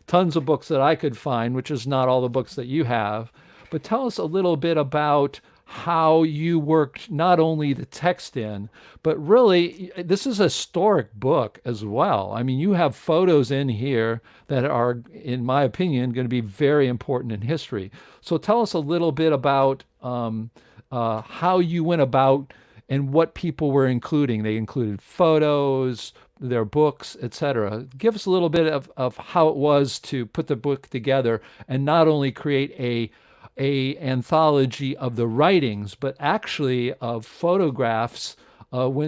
tons of books that I could find, which is not all the books that you have. But tell us a little bit about how you worked not only the text in, but really this is a historic book as well. I mean, you have photos in here that are, in my opinion, going to be very important in history. So tell us a little bit about how you went about and what people were including. They included photos, their books, etc. Give us a little bit of how it was to put the book together and not only create a anthology of the writings, but actually of photographs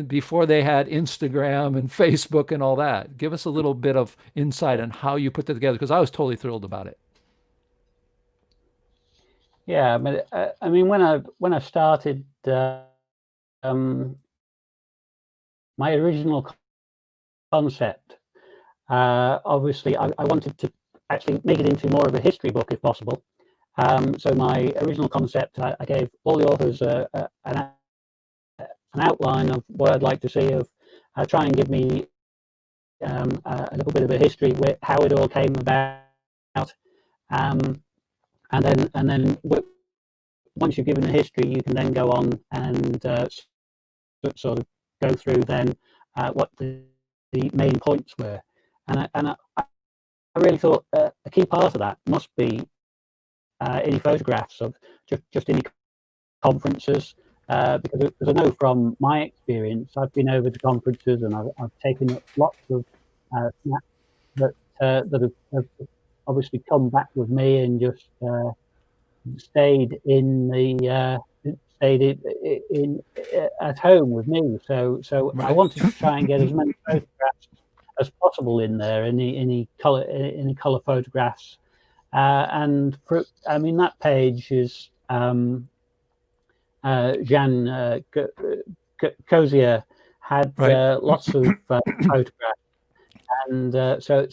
before they had Instagram and Facebook and all that. Give us a little bit of insight on how you put that together, because I was totally thrilled about it. Yeah, but I mean, when I started, my original concept, obviously, I wanted to actually make it into more of a history book if possible. So my original concept, I gave all the authors an outline of what I'd like to see, of try and give me a little bit of a history with how it all came about. And then once you've given the history, you can then go on and sort of go through then what the main points were. And I really thought a key part of that must be any photographs of just any conferences, because I know from my experience, I've been over to conferences and I've taken lots of snaps that have obviously come back with me and just stayed in at home with me. So Right. I wanted to try and get as many photographs as possible in there, any color photographs, and I mean that page is Jean Cozier had lots of photographs, and so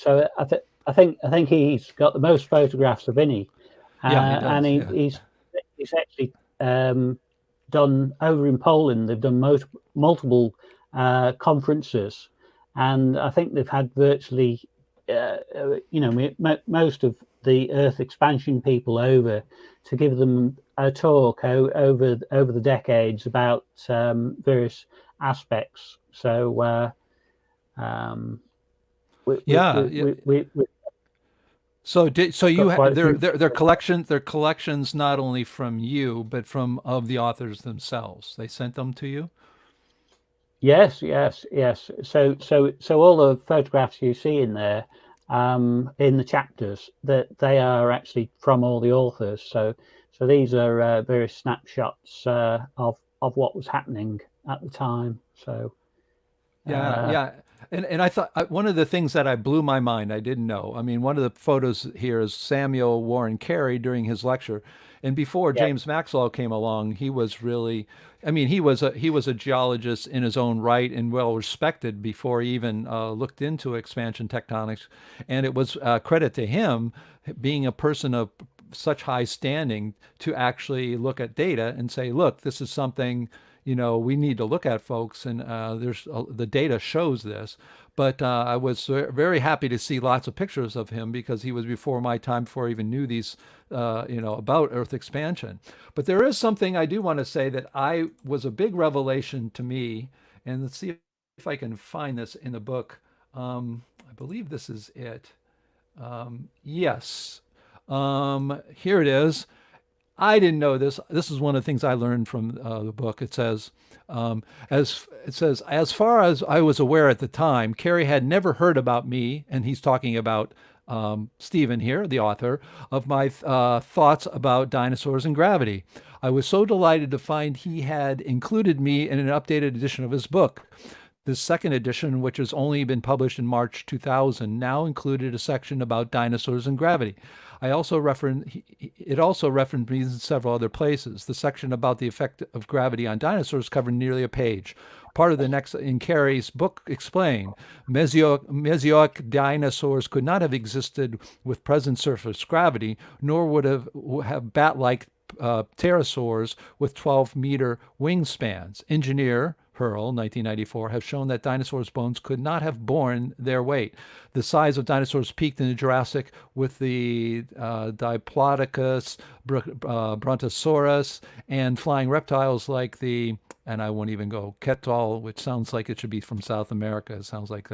I think he's got the most photographs of any, and he's actually done over in Poland. They've done multiple conferences, and I think they've had virtually most of the Earth expansion people over to give them a talk over the decades about various aspects. So so you have their collections not only from you but of the authors themselves. They sent them to you. Yes. So all the photographs you see in there, in the chapters, that they are actually from all the authors. So these are various snapshots of what was happening at the time. So yeah. And I thought one of the things that blew my mind, I didn't know. I mean, one of the photos here is Samuel Warren Carey during his lecture, and before James Maxwell came along, he was really, I mean, he was a geologist in his own right and well respected before he even looked into expansion tectonics, and it was credit to him being a person of such high standing to actually look at data and say, look, this is something we need to look at, folks, and the data shows this. But I was very happy to see lots of pictures of him because he was before my time, before I even knew these, about Earth expansion. But there is something I do want to say that was a big revelation to me, and let's see if I can find this in the book. I believe this is it. Yes. Here it is. I didn't know this. This is one of the things I learned from the book. It says, as far as I was aware at the time, Carey had never heard about me, and he's talking about Stephen here, the author, of my thoughts about dinosaurs and gravity. I was so delighted to find he had included me in an updated edition of his book. This second edition, which has only been published in March 2000, now included a section about dinosaurs and gravity. It also referenced me in several other places. The section about the effect of gravity on dinosaurs covered nearly a page. Part of the next in Carey's book explained, Mesozoic dinosaurs could not have existed with present surface gravity, nor would have bat-like pterosaurs with 12-meter wingspans. Engineer Hurrell, 1994, have shown that dinosaurs' bones could not have borne their weight. The size of dinosaurs peaked in the Jurassic with the Diplodocus, Brontosaurus, and flying reptiles like and I won't even go, Quetzal, which sounds like it should be from South America. It sounds like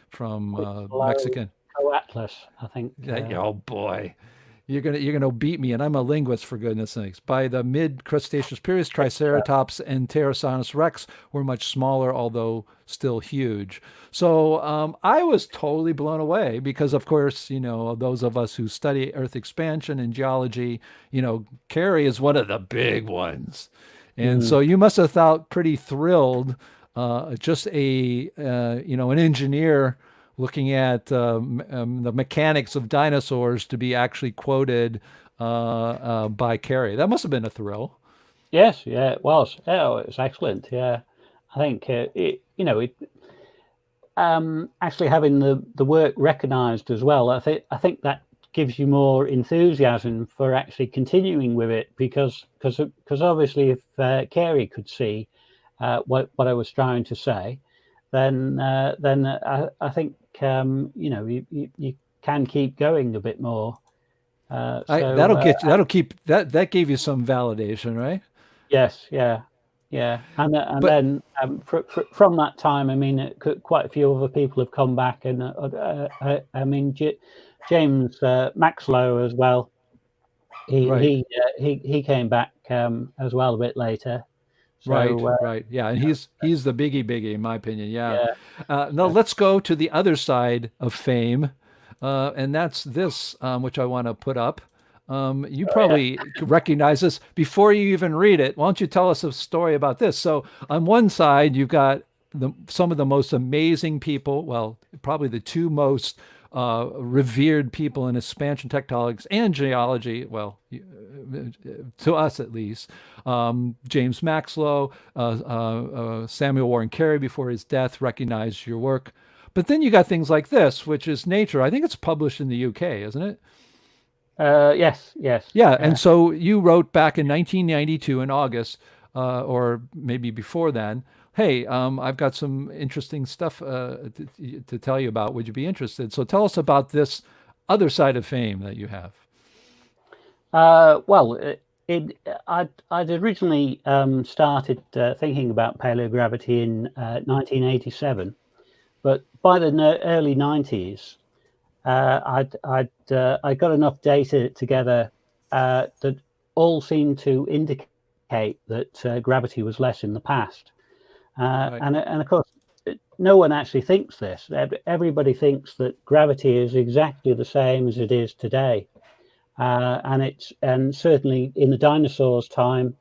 from Mexican. Atlas, I think. Oh boy. You're gonna beat me, and I'm a linguist, for goodness sakes. By the mid-Cretaceous period, Triceratops and Tyrannosaurus rex were much smaller, although still huge. So I was totally blown away because, of course, those of us who study Earth expansion and geology, Carey is one of the big ones, and so you must have felt pretty thrilled, just an engineer looking at the mechanics of dinosaurs to be actually quoted by Carey. That must have been a thrill. Yes, yeah, it was. Yeah, it was excellent. Yeah, I think actually having the work recognised as well. I think that gives you more enthusiasm for actually continuing with it because obviously if Carey could see what I was trying to say, then I think you can keep going a bit more. That gave you some validation, right? Yes, yeah, and then from that time, I mean, quite a few other people have come back, and I mean, James Maxlow as well. He came back as well a bit later. So, right, yeah, and he's the biggie in my opinion. Yeah. No, let's go to the other side of fame, and that's this, which I want to put up. You probably recognize this before you even read it. Why don't you tell us a story about this? So on one side, you've got some of the most amazing people, well, probably the two most revered people in expansion tectonics and geology, well, to us at least, James Maxlow, Samuel Warren Carey before his death recognized your work. But then you got things like this, which is Nature. I think it's published in the UK, isn't it? Yes. Yeah, and so you wrote back in 1992 in August, or maybe before then, hey, I've got some interesting stuff to tell you about. Would you be interested? So tell us about this other side of fame that you have. Well, I'd originally started thinking about paleogravity in 1987, but by the early 90s, I got enough data together that all seemed to indicate that gravity was less in the past. And of course, no one actually thinks this. Everybody thinks that gravity is exactly the same as it is today. And certainly in the dinosaurs' time,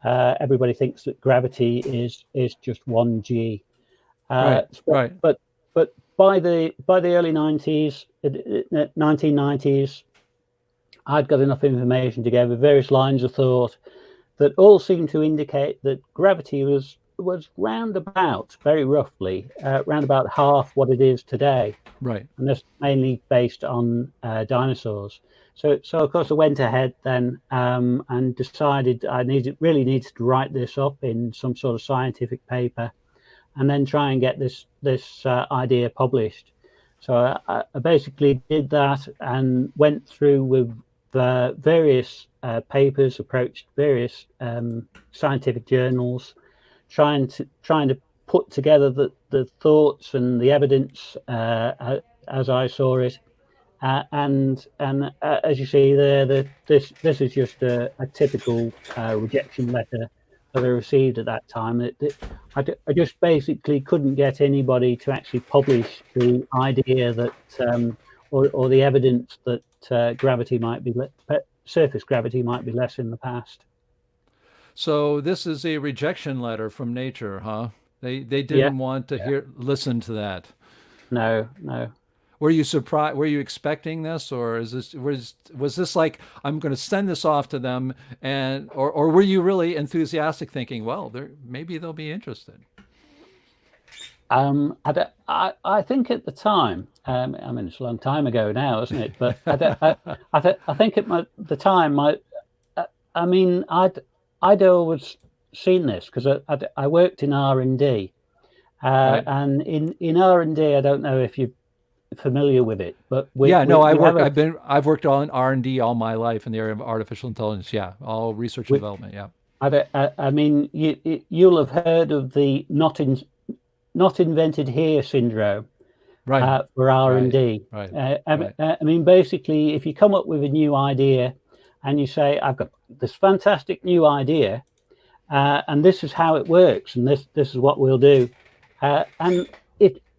everybody thinks that gravity is just 1g. Right. But by the early 90s, 1990s, I'd got enough information together, various lines of thought that all seemed to indicate that gravity was round about, very roughly, round about half what it is today. Right. And that's mainly based on dinosaurs. So of course I went ahead then and decided I really needed to write this up in some sort of scientific paper, and then try and get this idea published. So I basically did that and went through with various papers, approached various scientific journals, trying to put together the thoughts and the evidence as I saw it. And as you see there, this is just a typical rejection letter that I received at that time. I just basically couldn't get anybody to actually publish the idea that or the evidence that surface gravity might be less in the past. So this is a rejection letter from Nature, huh? They didn't want to listen to that. No. Were you surprised? Were you expecting this, or was this like, I'm going to send this off to them, and or were you really enthusiastic, thinking, well, maybe they'll be interested? I think at the time, I mean, it's a long time ago now, isn't it? But I think at the time, I mean, I'd always seen this because I worked in R&D, and in R&D, I don't know if you're familiar with it, but I've worked on R&D all my life in the area of artificial intelligence. Yeah, all research and development. Yeah. I mean, you'll have heard of the not invented here syndrome, right? For R&D. Right. I mean, basically, if you come up with a new idea and you say, I've got this fantastic new idea, and this is how it works, and this is what we'll do, and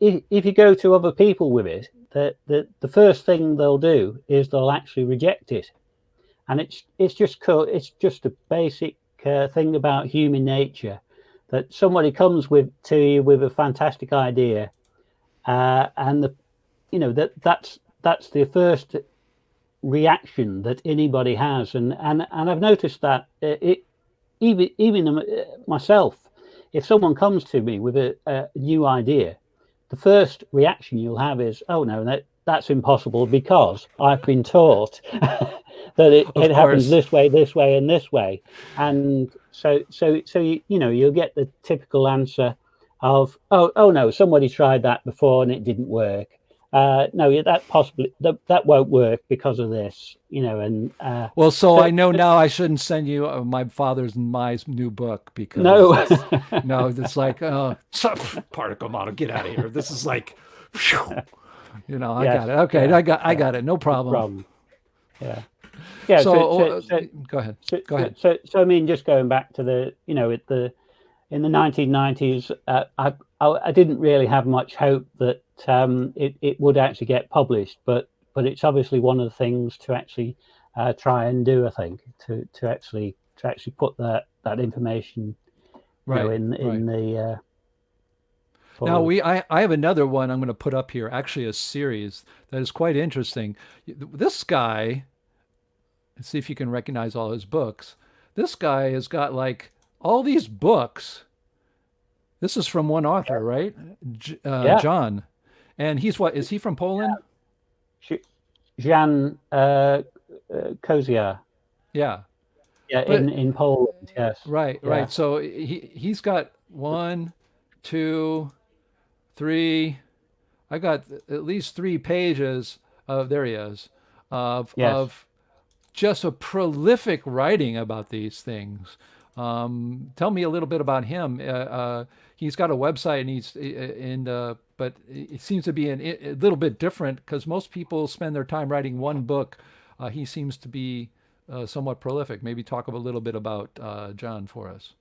if you go to other people with it, the first thing they'll do is they'll actually reject it, and it's just cool. It's just a basic thing about human nature, that somebody comes to you with a fantastic idea, and that's the first reaction that anybody has, and I've noticed that even myself, if someone comes to me with a new idea, the first reaction you'll have is, oh no, that's impossible, because I've been taught that it happens this way, and this way. And so you'll get the typical answer of, oh no, somebody tried that before and it didn't work. no, yeah, that won't work because of this, and Well, so I know now I shouldn't send you my father's and my new book because no, it's like particle model, get out of here. This is like, phew, I yes, got it. Okay, yeah, I got it. No problem. problem, yeah, yeah. Go ahead. Go ahead. So I mean, just going back to in the 1990s, I didn't really have much hope that it would actually get published, but it's obviously one of the things to actually try and do. I think to actually put that information, in the. Now I have another one I'm going to put up here, actually a series that is quite interesting. This guy, let's see if you can recognize all his books. This guy has got like all these books. This is from one author, right? Yeah. John. And is he from Poland? Jan Koziar. Yeah. Yeah, in Poland, yes. Right, yeah. right. So he's got 1, 2, 3. I got at least 3 pages of there he is of just a prolific writing about these things. Tell me a little bit about him. He's got a website, but it seems to be a little bit different because most people spend their time writing one book. He seems to be somewhat prolific. Maybe talk a little bit about John for us.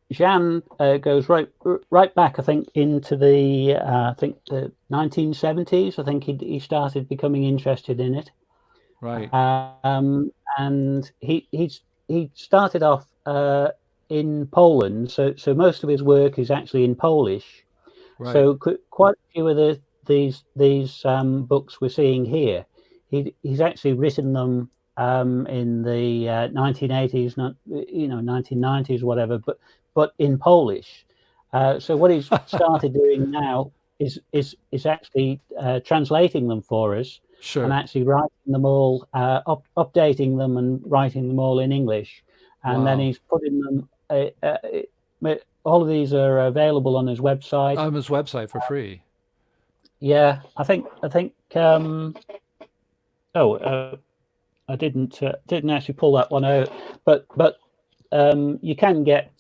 Jan goes right back, I think, into the 1970s. I think he started becoming interested in it. Right. And he started off in Poland, so most of his work is actually in Polish. Right. So quite a few of these books we're seeing here, he's actually written them in the 1980s, 1990s, whatever, but in Polish. So what he's started doing now is actually translating them for us. Sure. And actually writing them all, updating them and writing them all in English. And then he's putting them, all of these are available on his website. On his website for free. Yeah, I think, I didn't actually pull that one out, but you can get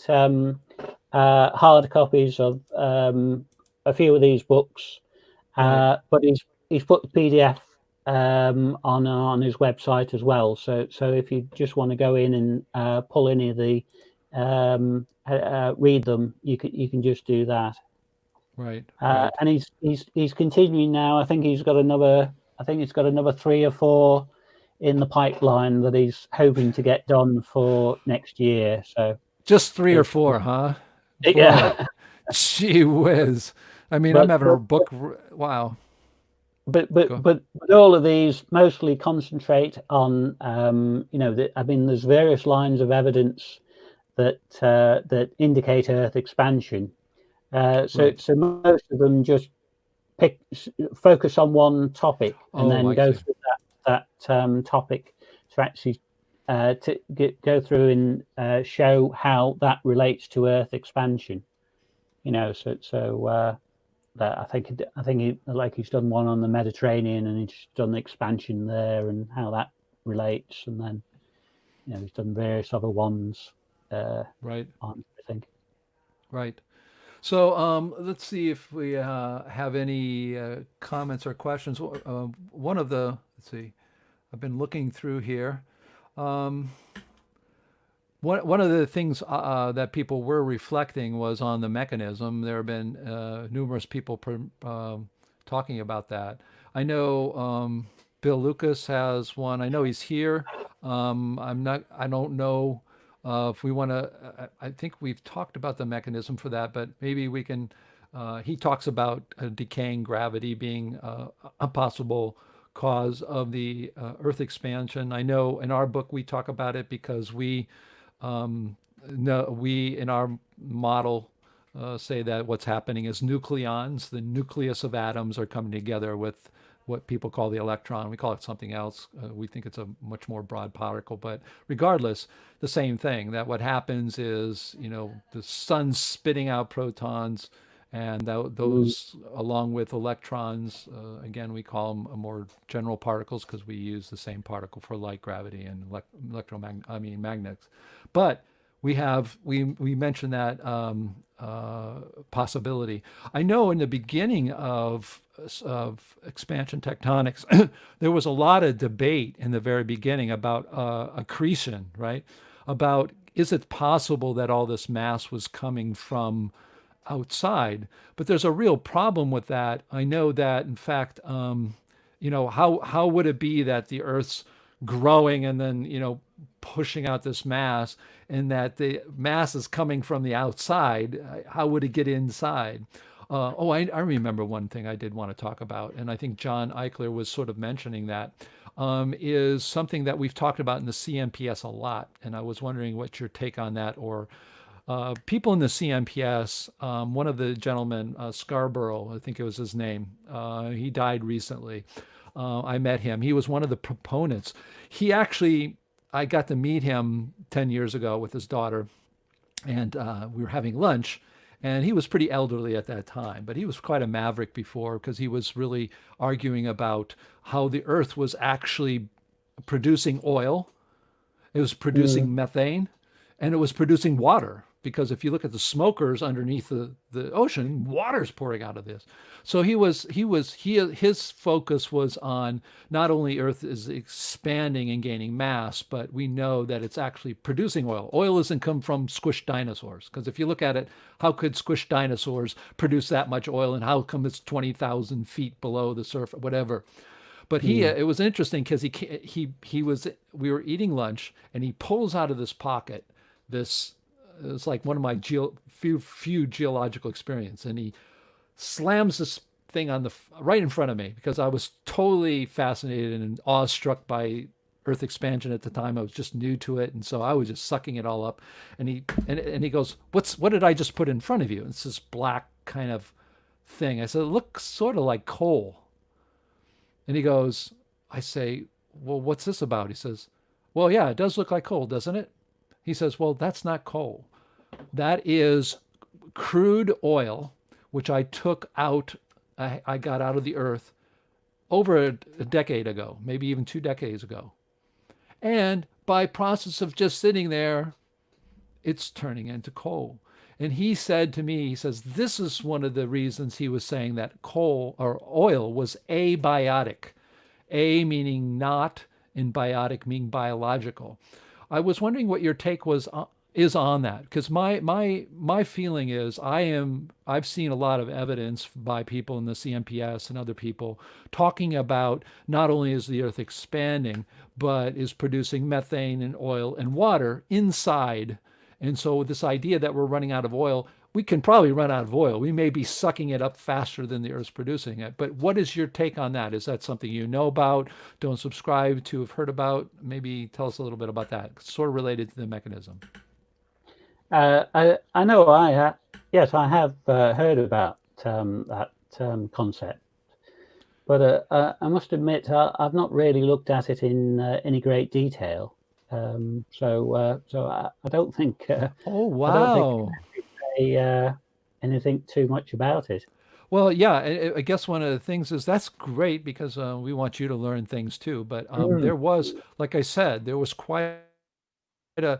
hard copies of a few of these books, but he's put the PDF on his website as well. So if you just want to go in and pull any of the read them, you can just do that. Right. And he's continuing now. I think he's got another 3 or 4 in the pipeline that he's hoping to get done for next year. So just 3 or 4, huh? Yeah. Gee whiz. I mean, I'm having a book. Wow. But all of these mostly concentrate on there's various lines of evidence that indicate Earth expansion. So most of them just focus on one topic and then go through that topic to actually go through and show how that relates to Earth expansion. That I think he's done one on the Mediterranean and he's done the expansion there and how that relates, and then he's done various other ones. Right. I think. Right. So let's see if we have any comments or questions. Let's see, I've been looking through here. One of the things that people were reflecting was on the mechanism. There have been numerous people talking about that. I know Bill Lucas has one. I know he's here. I don't know if we want to. I think we've talked about the mechanism for that, but maybe we can. He talks about decaying gravity being a possible cause of the Earth expansion. I know in our book we talk about it because we in our model say that what's happening is nucleons, the nucleus of atoms, are coming together with what people call the electron. We call it something else. We think it's a much more broad particle, but regardless, the same thing. That what happens is, the sun's spitting out protons, and those, along with electrons, again, we call them more general particles because we use the same particle for light, gravity, and magnets. But we mentioned that possibility. I know in the beginning of expansion tectonics, there was a lot of debate in the very beginning about accretion, right? About, is it possible that all this mass was coming from outside? But there's a real problem with that. I know that, in fact, how would it be that the Earth's growing and then, pushing out this mass, and that the mass is coming from the outside? How would it get inside? I remember one thing I did want to talk about, and I think John Eichler was sort of mentioning that, is something that we've talked about in the CMPS a lot. And I was wondering what your take on that, or people in the CMPS, one of the gentlemen, Scarborough, I think it was his name, he died recently. I met him. He was one of the proponents. I got to meet him 10 years ago with his daughter, and we were having lunch, and he was pretty elderly at that time, but he was quite a maverick before, because he was really arguing about how the Earth was actually producing oil, it was producing methane, and it was producing water. Because if you look at the smokers underneath the ocean, water's pouring out of this. So his focus was on not only Earth is expanding and gaining mass, but we know that it's actually producing oil. Oil doesn't come from squished dinosaurs. Because if you look at it, how could squished dinosaurs produce that much oil, and how come it's 20,000 feet below the surface, whatever? But it was interesting because we were eating lunch, and he pulls out of this pocket it's like one of my few geological experience, and he slams this thing on right in front of me, because I was totally fascinated and awestruck by Earth expansion at the time. I was just new to it, and so I was just sucking it all up. And he goes, "What did I just put in front of you?" And it's this black kind of thing. I said, "It looks sort of like coal." And he goes, I say, "Well, what's this about?" He says, "Well, yeah, it does look like coal, doesn't it?" He says, "Well, that's not coal. That is crude oil, which I took out, I got out of the Earth over a decade ago, maybe even 2 decades ago. And by process of just sitting there, it's turning into coal." And he said to me, he says, this is one of the reasons he was saying that coal or oil was abiotic. A meaning not, and biotic meaning biological. I was wondering what your take is on that, because my feeling is I've seen a lot of evidence by people in the CMPS and other people talking about not only is the Earth expanding, but is producing methane and oil and water inside. And so this idea that we're running out of oil, we can probably run out of oil. We may be sucking it up faster than the Earth's producing it. But what is your take on that? Is that something you know about, don't subscribe to, have heard about? Maybe tell us a little bit about that, sort of related to the mechanism. I know yes, I have heard about that concept, but I must admit I've not really looked at it in any great detail. So I don't think. Oh wow! I don't think anything too much about it. Well, yeah, I guess one of the things is that's great, because we want you to learn things too. But there was, like I said, there was quite a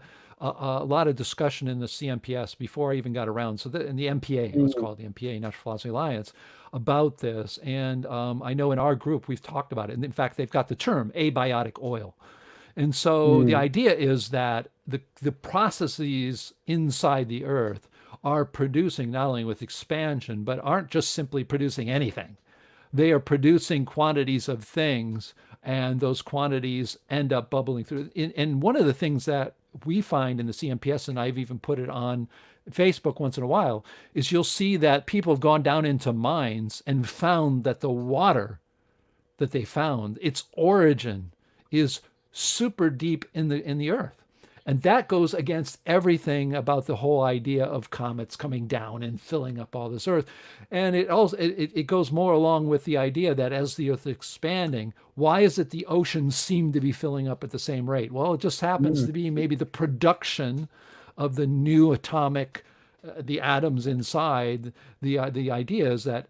lot of discussion in the CMPS before I even got around. So in the MPA, it was called the MPA, Natural Philosophy Alliance, about this. And I know in our group we've talked about it. And in fact, they've got the term abiotic oil. And so the idea is that the processes inside the Earth are producing, not only with expansion, but aren't just simply producing anything. They are producing quantities of things, and those quantities end up bubbling through. And one of the things that we find in the CMPS, and I've even put it on Facebook once in a while, is you'll see that people have gone down into mines and found that the water that they found, its origin is super deep in the earth. And that goes against everything about the whole idea of comets coming down and filling up all this Earth. And it also it goes more along with the idea that as the Earth is expanding, why is it the oceans seem to be filling up at the same rate? Well, it just happens to be maybe the production of the new atomic, the atoms inside. The idea is that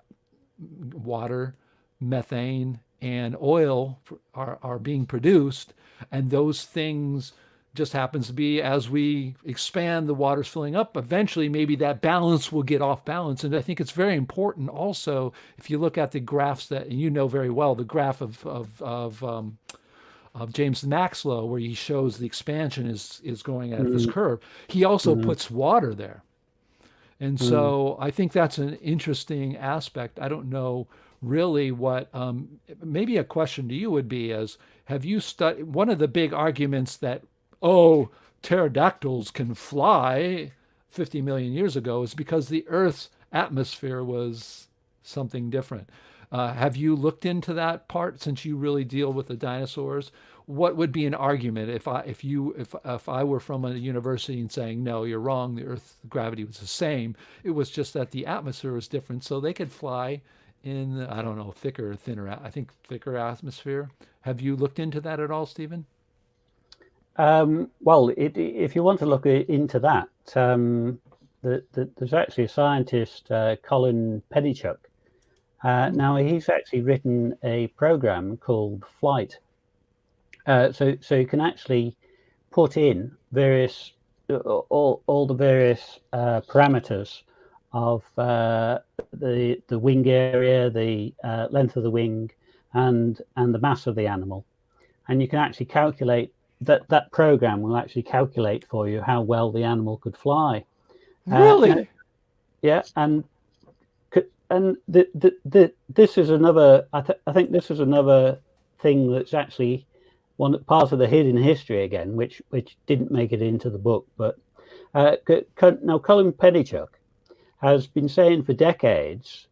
water, methane, and oil are being produced, and those things just happens to be, as we expand, the water's filling up. Eventually, maybe that balance will get off balance. And I think it's very important also, if you look at the graphs that, and you know very well, the graph of James Maxwell, where he shows the expansion is going at this curve, he also puts water there. And so I think that's an interesting aspect. I don't know really what, maybe a question to you would be is, have you studied, one of the big arguments that, oh, pterodactyls can fly 50 million years ago is because the Earth's atmosphere was something different. Have you looked into that part, since you really deal with the dinosaurs? What would be an argument if I were from a university and saying, no, you're wrong, the Earth's gravity was the same, it was just that the atmosphere was different, so they could fly in, I don't know, thicker or thinner, I think thicker atmosphere. Have you looked into that at all, Stephen? Well, if you want to look into that, there's actually a scientist, Colin Pennychuck. Now, he's actually written a program called Flight. So you can actually put in various, all the various parameters of the wing area, the length of the wing, and the mass of the animal, and you can actually calculate that program will actually calculate for you how well the animal could fly. Really? Yeah, and this is another. I think this is another thing that's actually part of the hidden history again, which didn't make it into the book. But now Colin Pennychuck has been saying for decades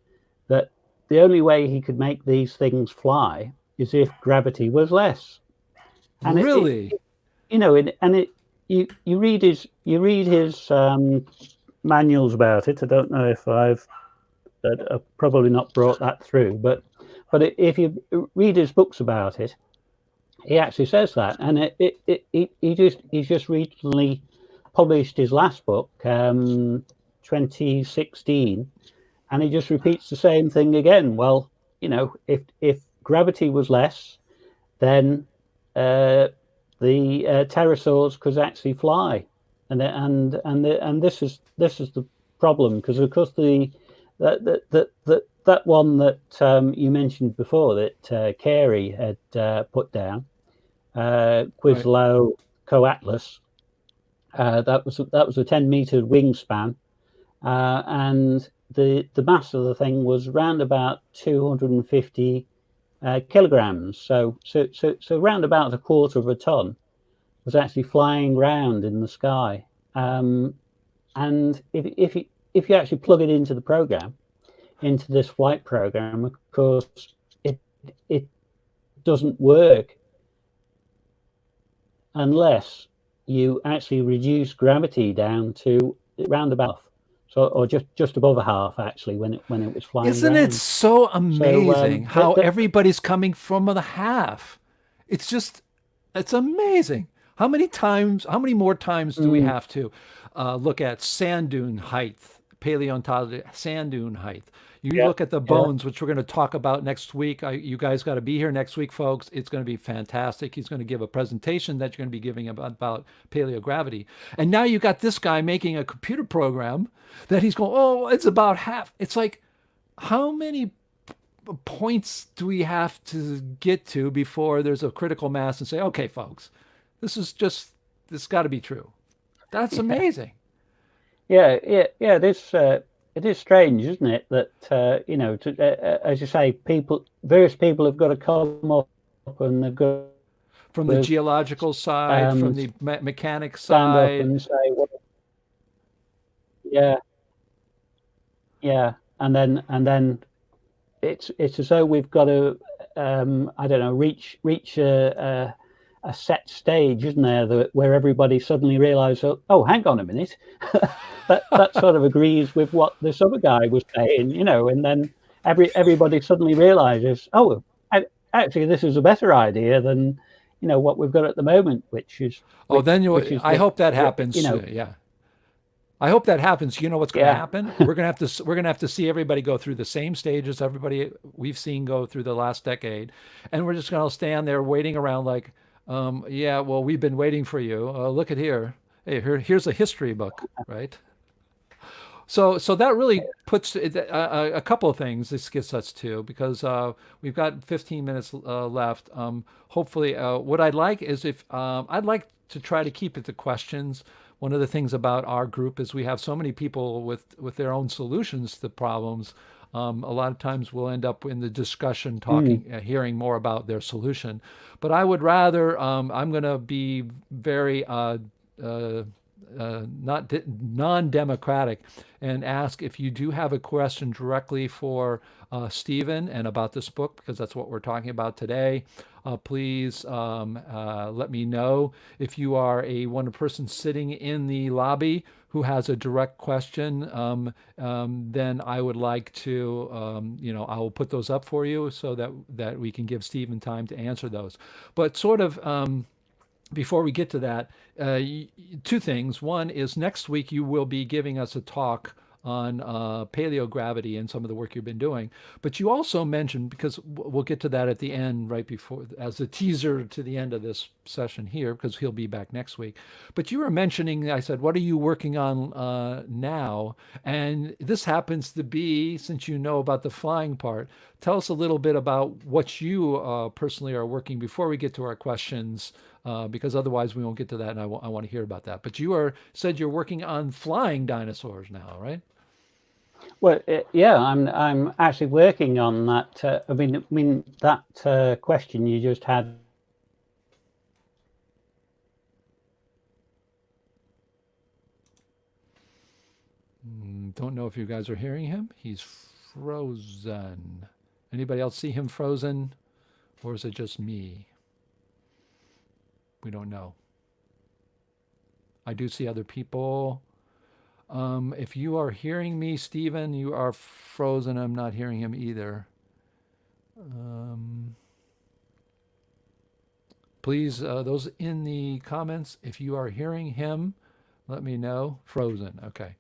that the only way he could make these things fly is if gravity was less. And really? You read his manuals about it. I don't know if I've probably not brought that through, but if you read his books about it, he actually says that, and he's just recently published his last book, 2016, and he just repeats the same thing again. Well, if gravity was less, then the pterosaurs could actually fly, and this is the problem, because of course that one that you mentioned before that Carey had put down, Quislow Coatlas, that was a 10-meter wingspan, and the mass of the thing was around about 250 kilograms. So round about a quarter of a ton was actually flying around in the sky. And if you actually plug it into the program, into this flight program, of course, it doesn't work unless you actually reduce gravity down to around about, or just above a half, actually, when it was flying. Isn't around. it so amazing how everybody's coming from the half? It's amazing. How many more times do we have to look at sand dune height, paleontology, sand dune height? You look at the bones, which we're going to talk about next week. You guys got to be here next week, folks. It's going to be fantastic. He's going to give a presentation that you're going to be giving about paleogravity. And now you got this guy making a computer program that he's going, oh, it's about half. It's like, how many points do we have to get to before there's a critical mass and say, okay, folks, this got to be true. That's amazing. Yeah. It is strange, isn't it, that as you say, various people have got to come up, and they've got from the geological side, from the mechanics side, and say, well, and then it's as though we've got to reach a a set stage, isn't there, where everybody suddenly realizes, oh, hang on a minute, that sort of agrees with what this other guy was saying, and then everybody suddenly realizes, oh, actually, this is a better idea than what we've got at the moment, which is. I hope that happens. Yeah. I hope that happens. You know what's going to happen? We're going to have to see everybody go through the same stages everybody we've seen go through the last decade, and we're just going to stand there waiting around like, yeah, well, we've been waiting for you. Look at here. Hey, here's a history book, right? So that really puts a couple of things this gets us to, because we've got 15 minutes left. Hopefully, what I'd like is if I'd like to try to keep it to questions. One of the things about our group is we have so many people with their own solutions to problems. A lot of times we'll end up in the discussion talking, hearing more about their solution. But I would rather, I'm going to be very not non-democratic and ask if you do have a question directly for Stephen and about this book, because that's what we're talking about today. Please let me know. If you are one person sitting in the lobby who has a direct question, then I would like to, I will put those up for you so that we can give Stephen time to answer those. But sort of before we get to that, two things. One is next week you will be giving us a talk on paleogravity and some of the work you've been doing. But you also mentioned, because we'll get to that at the end, right before, as a teaser to the end of this session here, because he'll be back next week. But you were mentioning, I said, what are you working on now? And this happens to be, since you know about the flying part, tell us a little bit about what you personally are working before we get to our questions, because otherwise we won't get to that, and I want to hear about that. But you said you're working on flying dinosaurs now, right? Well, yeah, I'm actually working on that. I mean that question you just had. Don't know if you guys are hearing him. He's frozen. Anybody else see him frozen, or is it just me? We don't know. I do see other people. If you are hearing me, Stephen, you are frozen. I'm not hearing him either. Please, those in the comments, if you are hearing him, let me know. Frozen. Okay.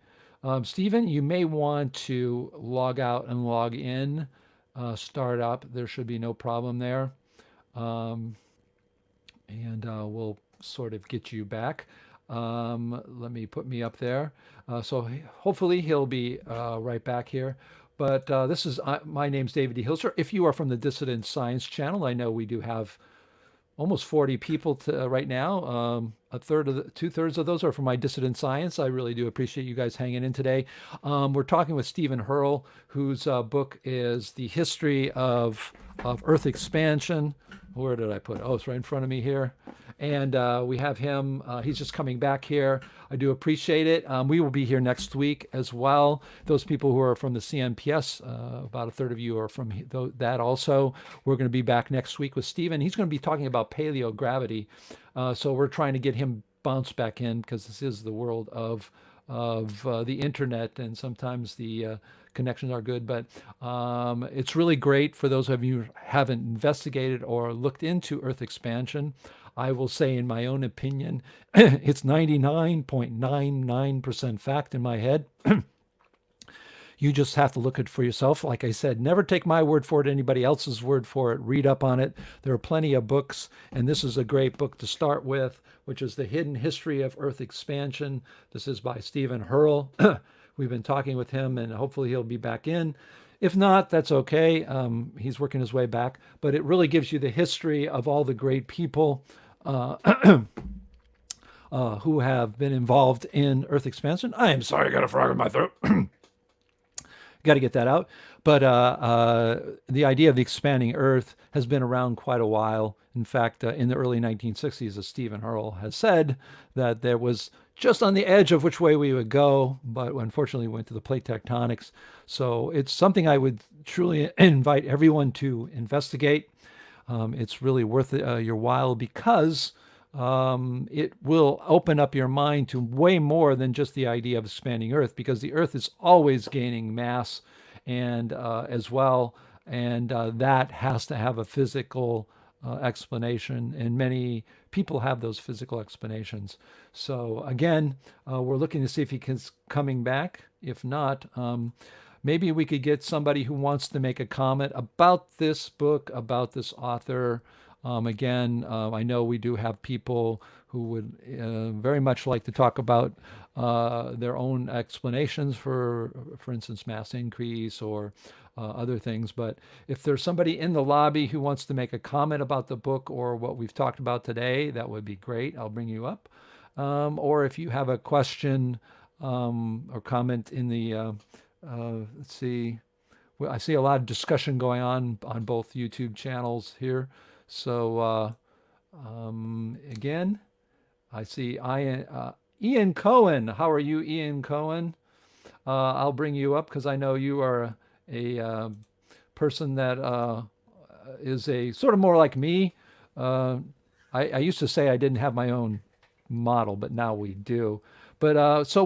Stephen, you may want to log out and log in, start up. There should be no problem there. And we'll sort of get you back. Let me put me up there. So hopefully he'll be right back here. But this is, my name's David D. Hilster. If you are from the Dissident Science channel, I know we do have almost 40 people right now. Two-thirds of those are from my Dissident Science. I really do appreciate you guys hanging in today. We're talking with Stephen Hurrell, whose book is The History of Earth Expansion. Where did I put it? Oh, it's right in front of me here. And we have him. He's just coming back here. I do appreciate it. We will be here next week as well. Those people who are from the CNPS, about a third of you are from that also. We're going to be back next week with Stephen. He's going to be talking about paleogravity. So we're trying to get him bounced back in, because this is the world of the internet, and sometimes the connections are good, but it's really great for those of you who haven't investigated or looked into Earth expansion. I will say, in my own opinion, it's 99.99% fact in my head. You just have to look at it for yourself. Like I said, never take my word for it, anybody else's word for it. Read up on it. There are plenty of books, and this is a great book to start with, which is The Hidden History of Earth Expansion. This is by Stephen Hurrell. We've been talking with him, and hopefully he'll be back in. If not, that's okay. He's working his way back. But it really gives you the history of all the great people who have been involved in Earth expansion. I am sorry, I got a frog in my throat. Got to get that out. But the idea of the expanding Earth has been around quite a while. In fact, in the early 1960s, as Stephen Hurrell has said, that there was just on the edge of which way we would go, but unfortunately went to the plate tectonics. So it's something I would truly invite everyone to investigate. It's really worth your while because it will open up your mind to way more than just the idea of expanding Earth, because the Earth is always gaining mass and as well, and that has to have a physical explanation, and many people have those physical explanations. So again, we're looking to see if he's coming back. If not, maybe we could get somebody who wants to make a comment about this book, about this author. Again, I know we do have people who would very much like to talk about their own explanations for instance, mass increase or other things. But if there's somebody in the lobby who wants to make a comment about the book or what we've talked about today, that would be great. I'll bring you up. Or if you have a question or comment in the, let's see, well, I see a lot of discussion going on both YouTube channels here. So again, I see Ian Cohen. How are you, Ian Cohen? I'll bring you up because I know you are a person that is a sort of more like me. I used to say I didn't have my own model, but now we do. But so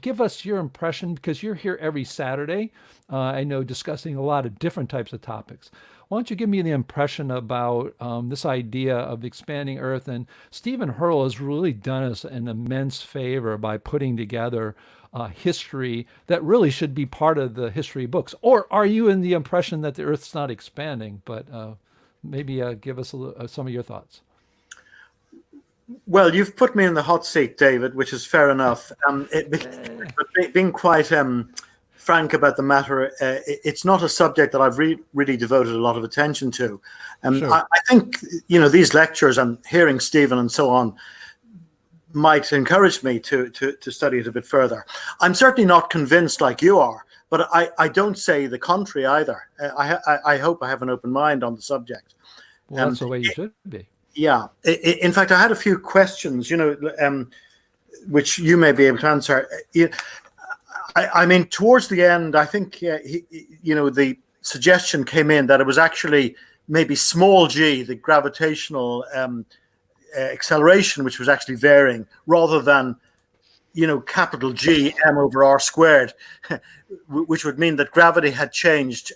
give us your impression, because you're here every Saturday, I know, discussing a lot of different types of topics. Why don't you give me the impression about this idea of expanding Earth? And Stephen Hurrell has really done us an immense favor by putting together history that really should be part of the history books. Or are you in the impression that the Earth's not expanding? But maybe give us some of your thoughts. Well, you've put me in the hot seat, David, which is fair enough. Being quite frank about the matter, it's not a subject that I've really devoted a lot of attention to. Sure. I think, these lectures and hearing Stephen and so on might encourage me to study it a bit further. I'm certainly not convinced like you are, but I don't say the contrary either. I hope I have an open mind on the subject. Well, that's the way you should be. Yeah. In fact, I had a few questions, which you may be able to answer. I mean, towards the end, I think, the suggestion came in that it was actually maybe small g, the gravitational acceleration, which was actually varying, rather than, capital G m over r squared, which would mean that gravity had changed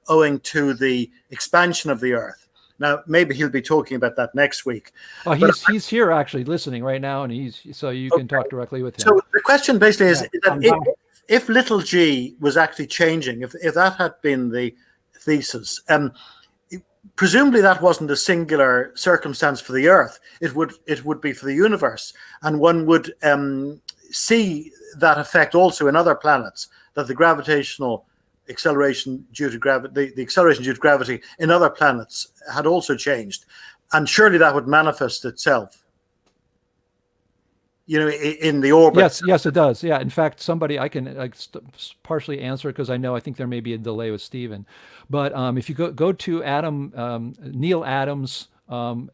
owing to the expansion of the Earth. Now, maybe he'll be talking about that next week. Oh, he's here actually listening right now, and so you can talk directly with him. So the question basically is that if little g was actually changing, if that had been the thesis, presumably that wasn't a singular circumstance for the Earth. It would be for the universe, and one would see that effect also in other planets, that the gravitational acceleration due to gravity, the acceleration due to gravity in other planets had also changed, and surely that would manifest itself, in the orbit. Yes, it does. Yeah, in fact, somebody I can partially answer it because I think there may be a delay with Stephen, but if you go to Neil Adams'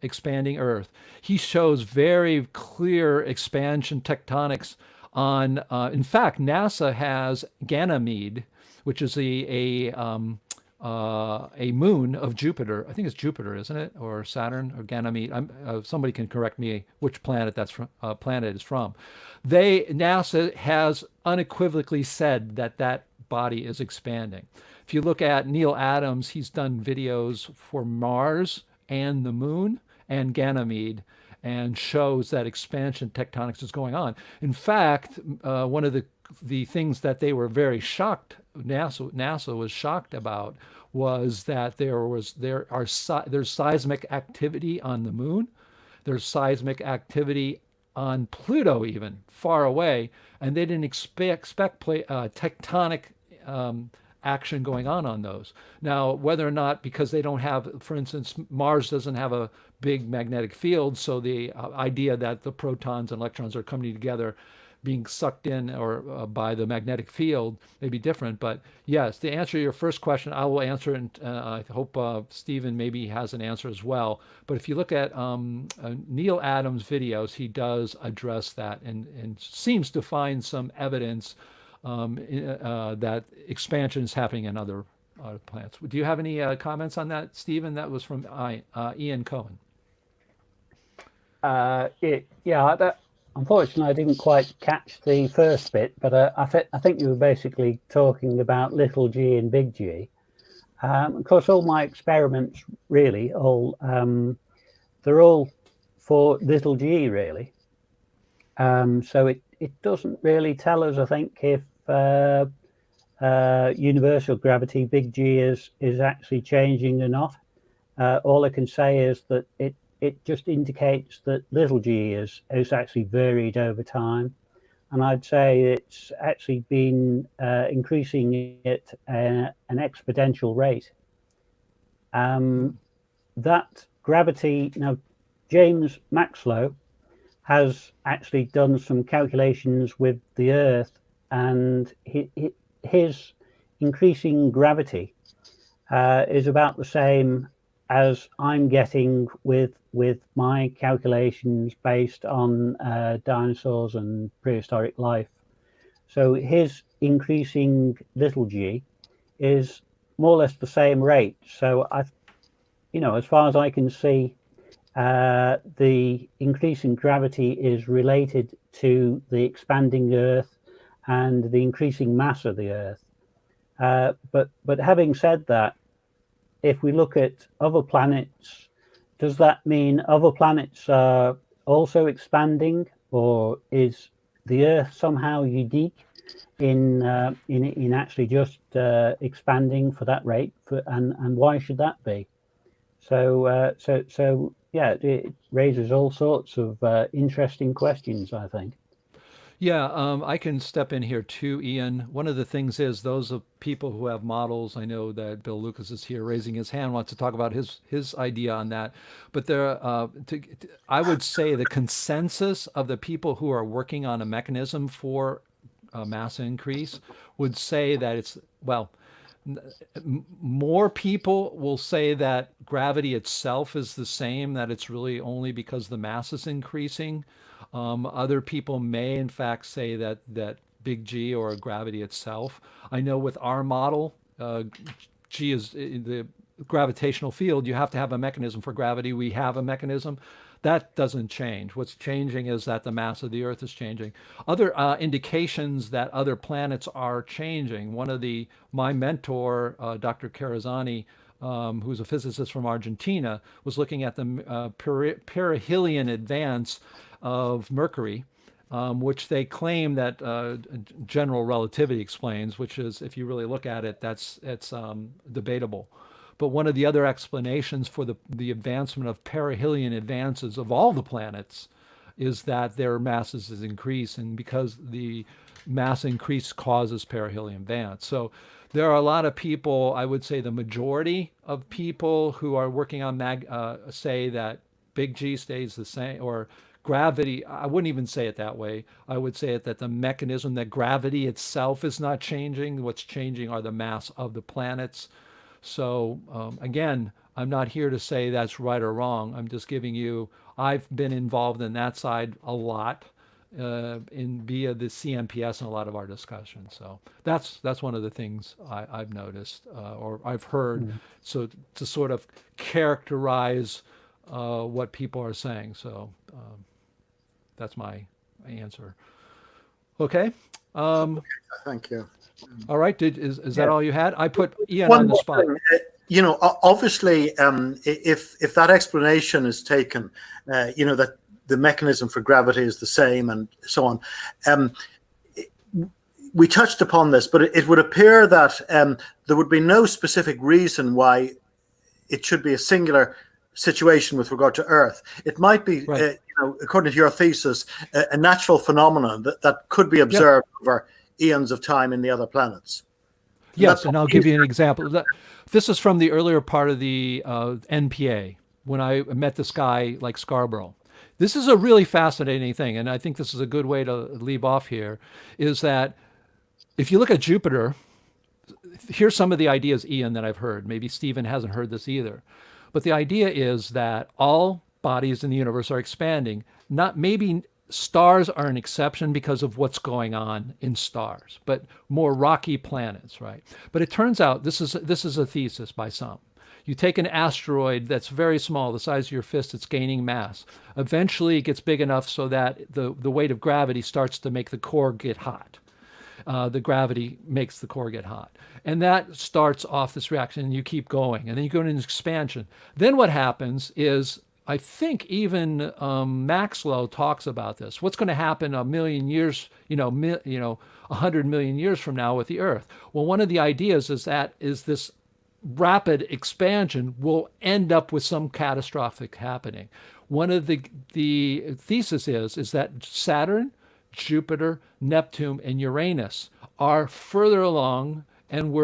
Expanding Earth, he shows very clear expansion tectonics on. In fact, NASA has Ganymede, which is a moon of Jupiter. I think it's Jupiter, isn't it, or Saturn, or Ganymede? Somebody can correct me which planet planet is from. NASA has unequivocally said that body is expanding. If you look at Neil Adams, he's done videos for Mars and the moon and Ganymede, and shows that expansion tectonics is going on. In fact, one of the things that they were very shocked, NASA was shocked about, was that there's seismic activity on the moon, there's seismic activity on Pluto, even far away, and they didn't expect tectonic action going on those. Now, whether or not, because they don't have, for instance, Mars doesn't have a big magnetic field, so the idea that the protons and electrons are coming together, being sucked in or by the magnetic field may be different. But yes, to answer your first question, I will answer it, and I hope Stephen maybe has an answer as well. But if you look at Neil Adams' videos, he does address that and seems to find some evidence that expansion is happening in other planets. Do you have any comments on that, Stephen? That was from Ian Cohen. Unfortunately, I didn't quite catch the first bit, but I think you were basically talking about little g and big G. Of course, all my experiments really, they're all for little g, really. So it doesn't really tell us, I think, if universal gravity, big G, is actually changing or not. All I can say is that it just indicates that little g is actually varied over time. And I'd say it's actually been increasing at an exponential rate. That gravity, now James Maxlow has actually done some calculations with the Earth, and his increasing gravity is about the same as I'm getting with my calculations based on dinosaurs and prehistoric life. So his increasing little g is more or less the same rate. So as far as I can see, the increasing gravity is related to the expanding Earth and the increasing mass of the Earth. But having said that, if we look at other planets, does that mean other planets are also expanding, or is the Earth somehow unique in actually just expanding for that rate? And why should that be? So yeah, it raises all sorts of interesting questions, I think. Yeah, I can step in here too, Ian. One of the things is those of people who have models. I know that Bill Lucas is here raising his hand, wants to talk about his idea on that. But I would say the consensus of the people who are working on a mechanism for mass increase would say that it's, well, more people will say that gravity itself is the same, that it's really only because the mass is increasing. Other people may, in fact, say that big G or gravity itself. I know with our model, G is the gravitational field. You have to have a mechanism for gravity. We have a mechanism. That doesn't change. What's changing is that the mass of the Earth is changing. Other indications that other planets are changing. My mentor, Dr. Carazani, who's a physicist from Argentina, was looking at the perihelion advance of Mercury, which they claim that general relativity explains, which is, if you really look at it, it's debatable. But one of the other explanations for the advancement of perihelion advances of all the planets is that their masses is increased, and because the mass increase causes perihelion advance. So there are a lot of people, I would say the majority of people who are working on say that big G stays the same, or gravity. I wouldn't even say it that way. I would say it that the mechanism, that gravity itself is not changing. What's changing are the mass of the planets. So again, I'm not here to say that's right or wrong. I'm just giving you, I've been involved in that side a lot via the CNPS and a lot of our discussions. So that's one of the things I've noticed or I've heard. So to sort of characterize what people are saying. So that's my answer. Okay. Thank you. All right. Is that all you had? I put Ian on the spot. Obviously, if that explanation is taken, that the mechanism for gravity is the same and so on. We touched upon this, but it would appear that there would be no specific reason why it should be a singular situation with regard to Earth. It might be, right, according to your thesis, a natural phenomenon that could be observed over eons of time in the other planets. Yes, and I'll give you an example. This is from the earlier part of the NPA, when I met this guy like Scarborough. This is a really fascinating thing, and I think this is a good way to leave off here, is that if you look at Jupiter, here's some of the ideas, Ian, that I've heard. Maybe Stephen hasn't heard this either. But the idea is that all bodies in the universe are expanding, not maybe stars are an exception because of what's going on in stars, but more rocky planets, right? But it turns out this is a thesis by some. You take an asteroid that's very small, the size of your fist, it's gaining mass. Eventually, it gets big enough so that the weight of gravity starts to make the core get hot. The gravity makes the core get hot. And that starts off this reaction, and you keep going. And then you go into expansion. Then what happens is, I think even Maxwell talks about this. What's going to happen a million years, 100 million years from now with the Earth? Well, one of the ideas is this rapid expansion will end up with some catastrophic happening. One of the thesis is that Saturn, Jupiter, Neptune, and Uranus are further along and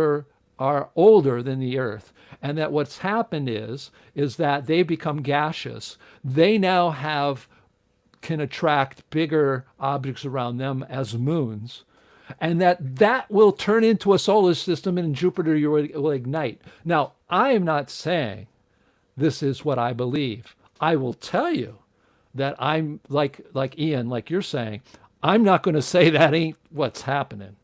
are older than the Earth, and that what's happened is that they become gaseous. They now can attract bigger objects around them as moons, and that will turn into a solar system, and Jupiter will ignite. Now, I am not saying this is what I believe. I will tell you that I'm like Ian, like you're saying, I'm not going to say that ain't what's happening.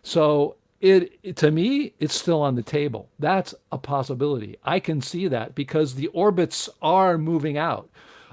So to me, it's still on the table. That's a possibility. I can see that because the orbits are moving out.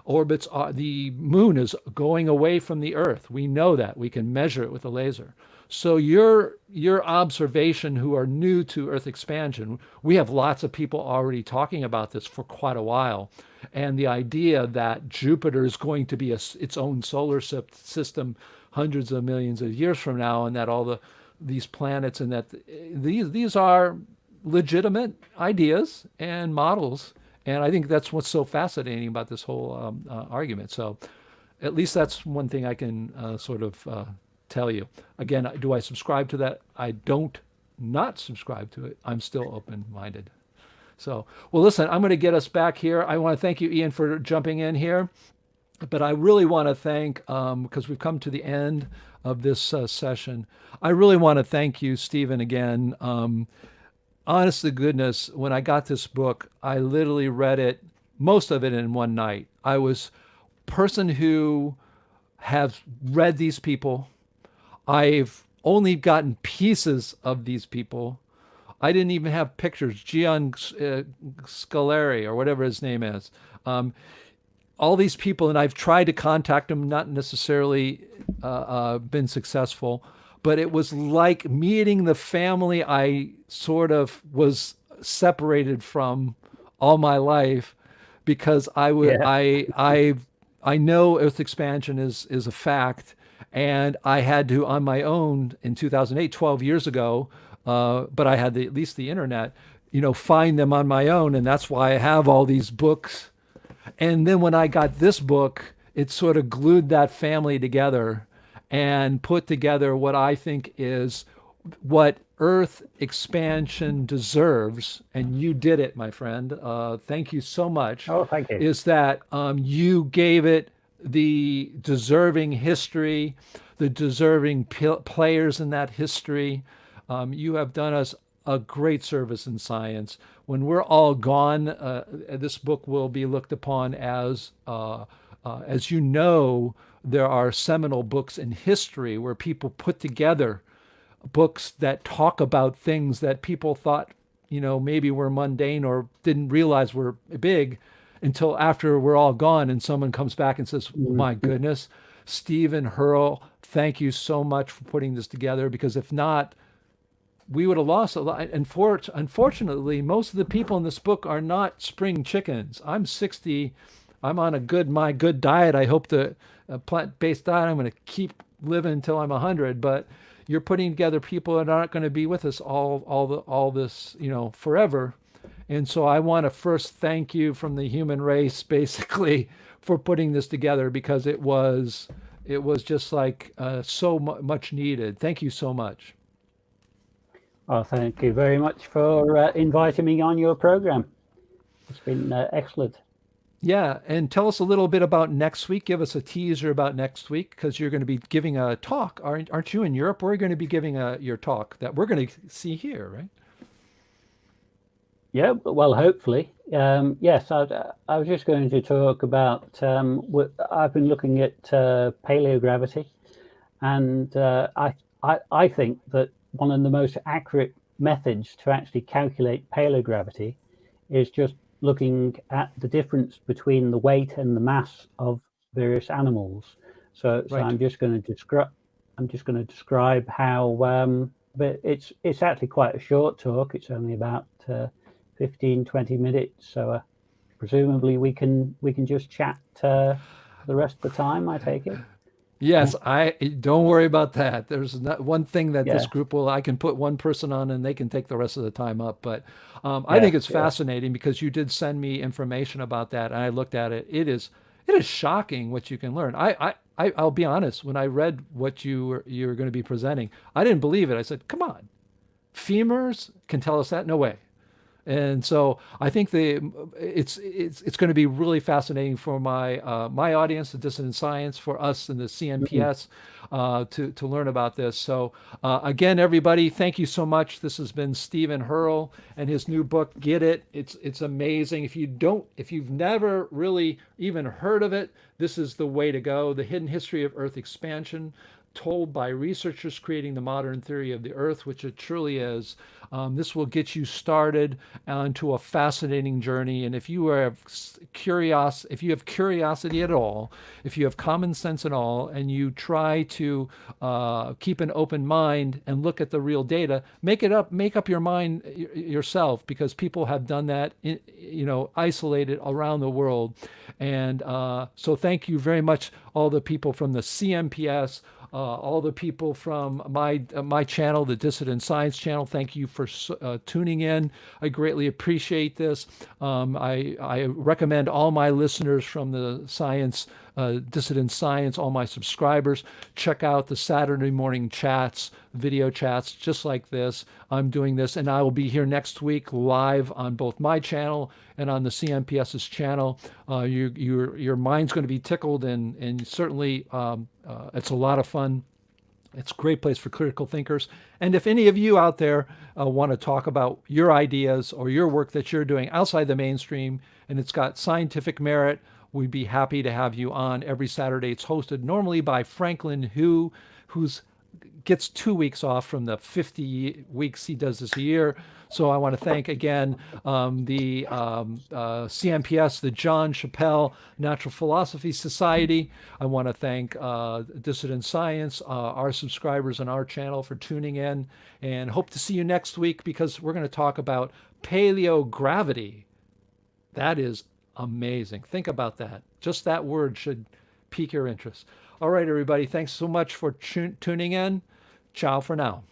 The moon is going away from the Earth. We know that. We can measure it with a laser. So your observation who are new to Earth expansion, we have lots of people already talking about this for quite a while. And the idea that Jupiter is going to be its own solar system hundreds of millions of years from now, and that all these planets and that these are legitimate ideas and models. And I think that's what's so fascinating about this whole argument. So at least that's one thing I can sort of tell you. Again, do I subscribe to that? I don't not subscribe to it. I'm still open-minded. So, well, listen, I'm going to get us back here. I want to thank you, Ian, for jumping in here. But I really want to thank, because we've come to the end of this session, I really want to thank you, Stephen, again. Honest to goodness, when I got this book, I literally read it, most of it in one night. I was a person who have read these people. I've only gotten pieces of these people. I didn't even have pictures. Gian Scaleri, or whatever his name is. All these people, and I've tried to contact them, not necessarily been successful, but it was like meeting the family I sort of was separated from all my life, because I know Earth expansion is a fact, and I had to, on my own in 2008, 12 years ago, but I had at least the internet, find them on my own, and that's why I have all these books. And then when I got this book, it sort of glued that family together and put together what I think is what Earth expansion deserves. And you did it, my friend. Thank you so much. Oh, thank you. Is that you gave it the deserving history, the deserving players in that history. You have done us a great service in science. When we're all gone, this book will be looked upon as there are seminal books in history where people put together books that talk about things that people thought, maybe were mundane or didn't realize were big until after we're all gone, and someone comes back and says, my goodness, Stephen Hurrell, thank you so much for putting this together, because if not, we would have lost a lot. And unfortunately, most of the people in this book are not spring chickens. I'm 60. I'm on my good diet. I hope the plant-based diet, I'm going to keep living until I'm 100. But you're putting together people that aren't going to be with us all this, forever. And so I want to first thank you from the human race, basically, for putting this together, because it was just like so much needed. Thank you so much. Oh, thank you very much for inviting me on your program. It's been excellent. Yeah, and tell us a little bit about next week. Give us a teaser about next week, because you're going to be giving a talk. Aren't you in Europe? We're going to be giving your talk that we're going to see here, right? Yeah, well, hopefully. Yes, I was just going to talk about. I've been looking at paleogravity, and I think that one of the most accurate methods to actually calculate paleogravity is just looking at the difference between the weight and the mass of various animals. So Right. I'm just going to describe how. But it's actually quite a short talk. It's only about 15-20 minutes. So presumably we can just chat for the rest of the time, I take it. Yes, I don't worry about that. There's not one thing that this Yeah, group will, I can put one person on and they can take the rest of the time up. But I yeah, think it's yeah. fascinating because you did send me information about that and I looked at it. It is shocking what you can learn. I'll be honest, when I read what you were going to be presenting, I didn't believe it. I said, come on, femurs can tell us that? No way. And so I think it's going to be really fascinating for my audience, the Dissident Science, for us in the Mm. CNPS, to learn about this. So again, everybody, thank you so much. This has been Stephen Hurrell and his new book, Get It. It's amazing. If you've never really even heard of it, this is the way to go. The Hidden History of Earth Expansion, told by researchers creating the modern theory of the Earth, which it truly is. This will get you started onto a fascinating journey. And if you if you have curiosity at all, if you have common sense at all, and you try to keep an open mind and look at the real data, make up your mind yourself, because people have done that, isolated around the world. And so, thank you very much, all the people from the CMPS. All the people from my channel, the Dissident Science channel, thank you for tuning in. I greatly appreciate this. I recommend all my listeners from the science, Dissident Science, all my subscribers, check out the Saturday morning chats, video chats just like this. I'm doing this, and I will be here next week live on both my channel and on the CMPS's channel. Your mind's going to be tickled, and certainly it's a lot of fun. It's a great place for critical thinkers. And if any of you out there want to talk about your ideas or your work that you're doing outside the mainstream, and it's got scientific merit, we'd be happy to have you on every Saturday. It's hosted normally by Franklin who's gets 2 weeks off from the 50 weeks he does this a year. So I want to thank again the CMPS, the John Chappell Natural Philosophy Society. I want to thank Dissident Science, our subscribers on our channel, for tuning in, and hope to see you next week, because we're going to talk about paleogravity. That is amazing. Think about that. Just that word should pique your interest. All right, everybody. Thanks so much for tuning in. Ciao for now.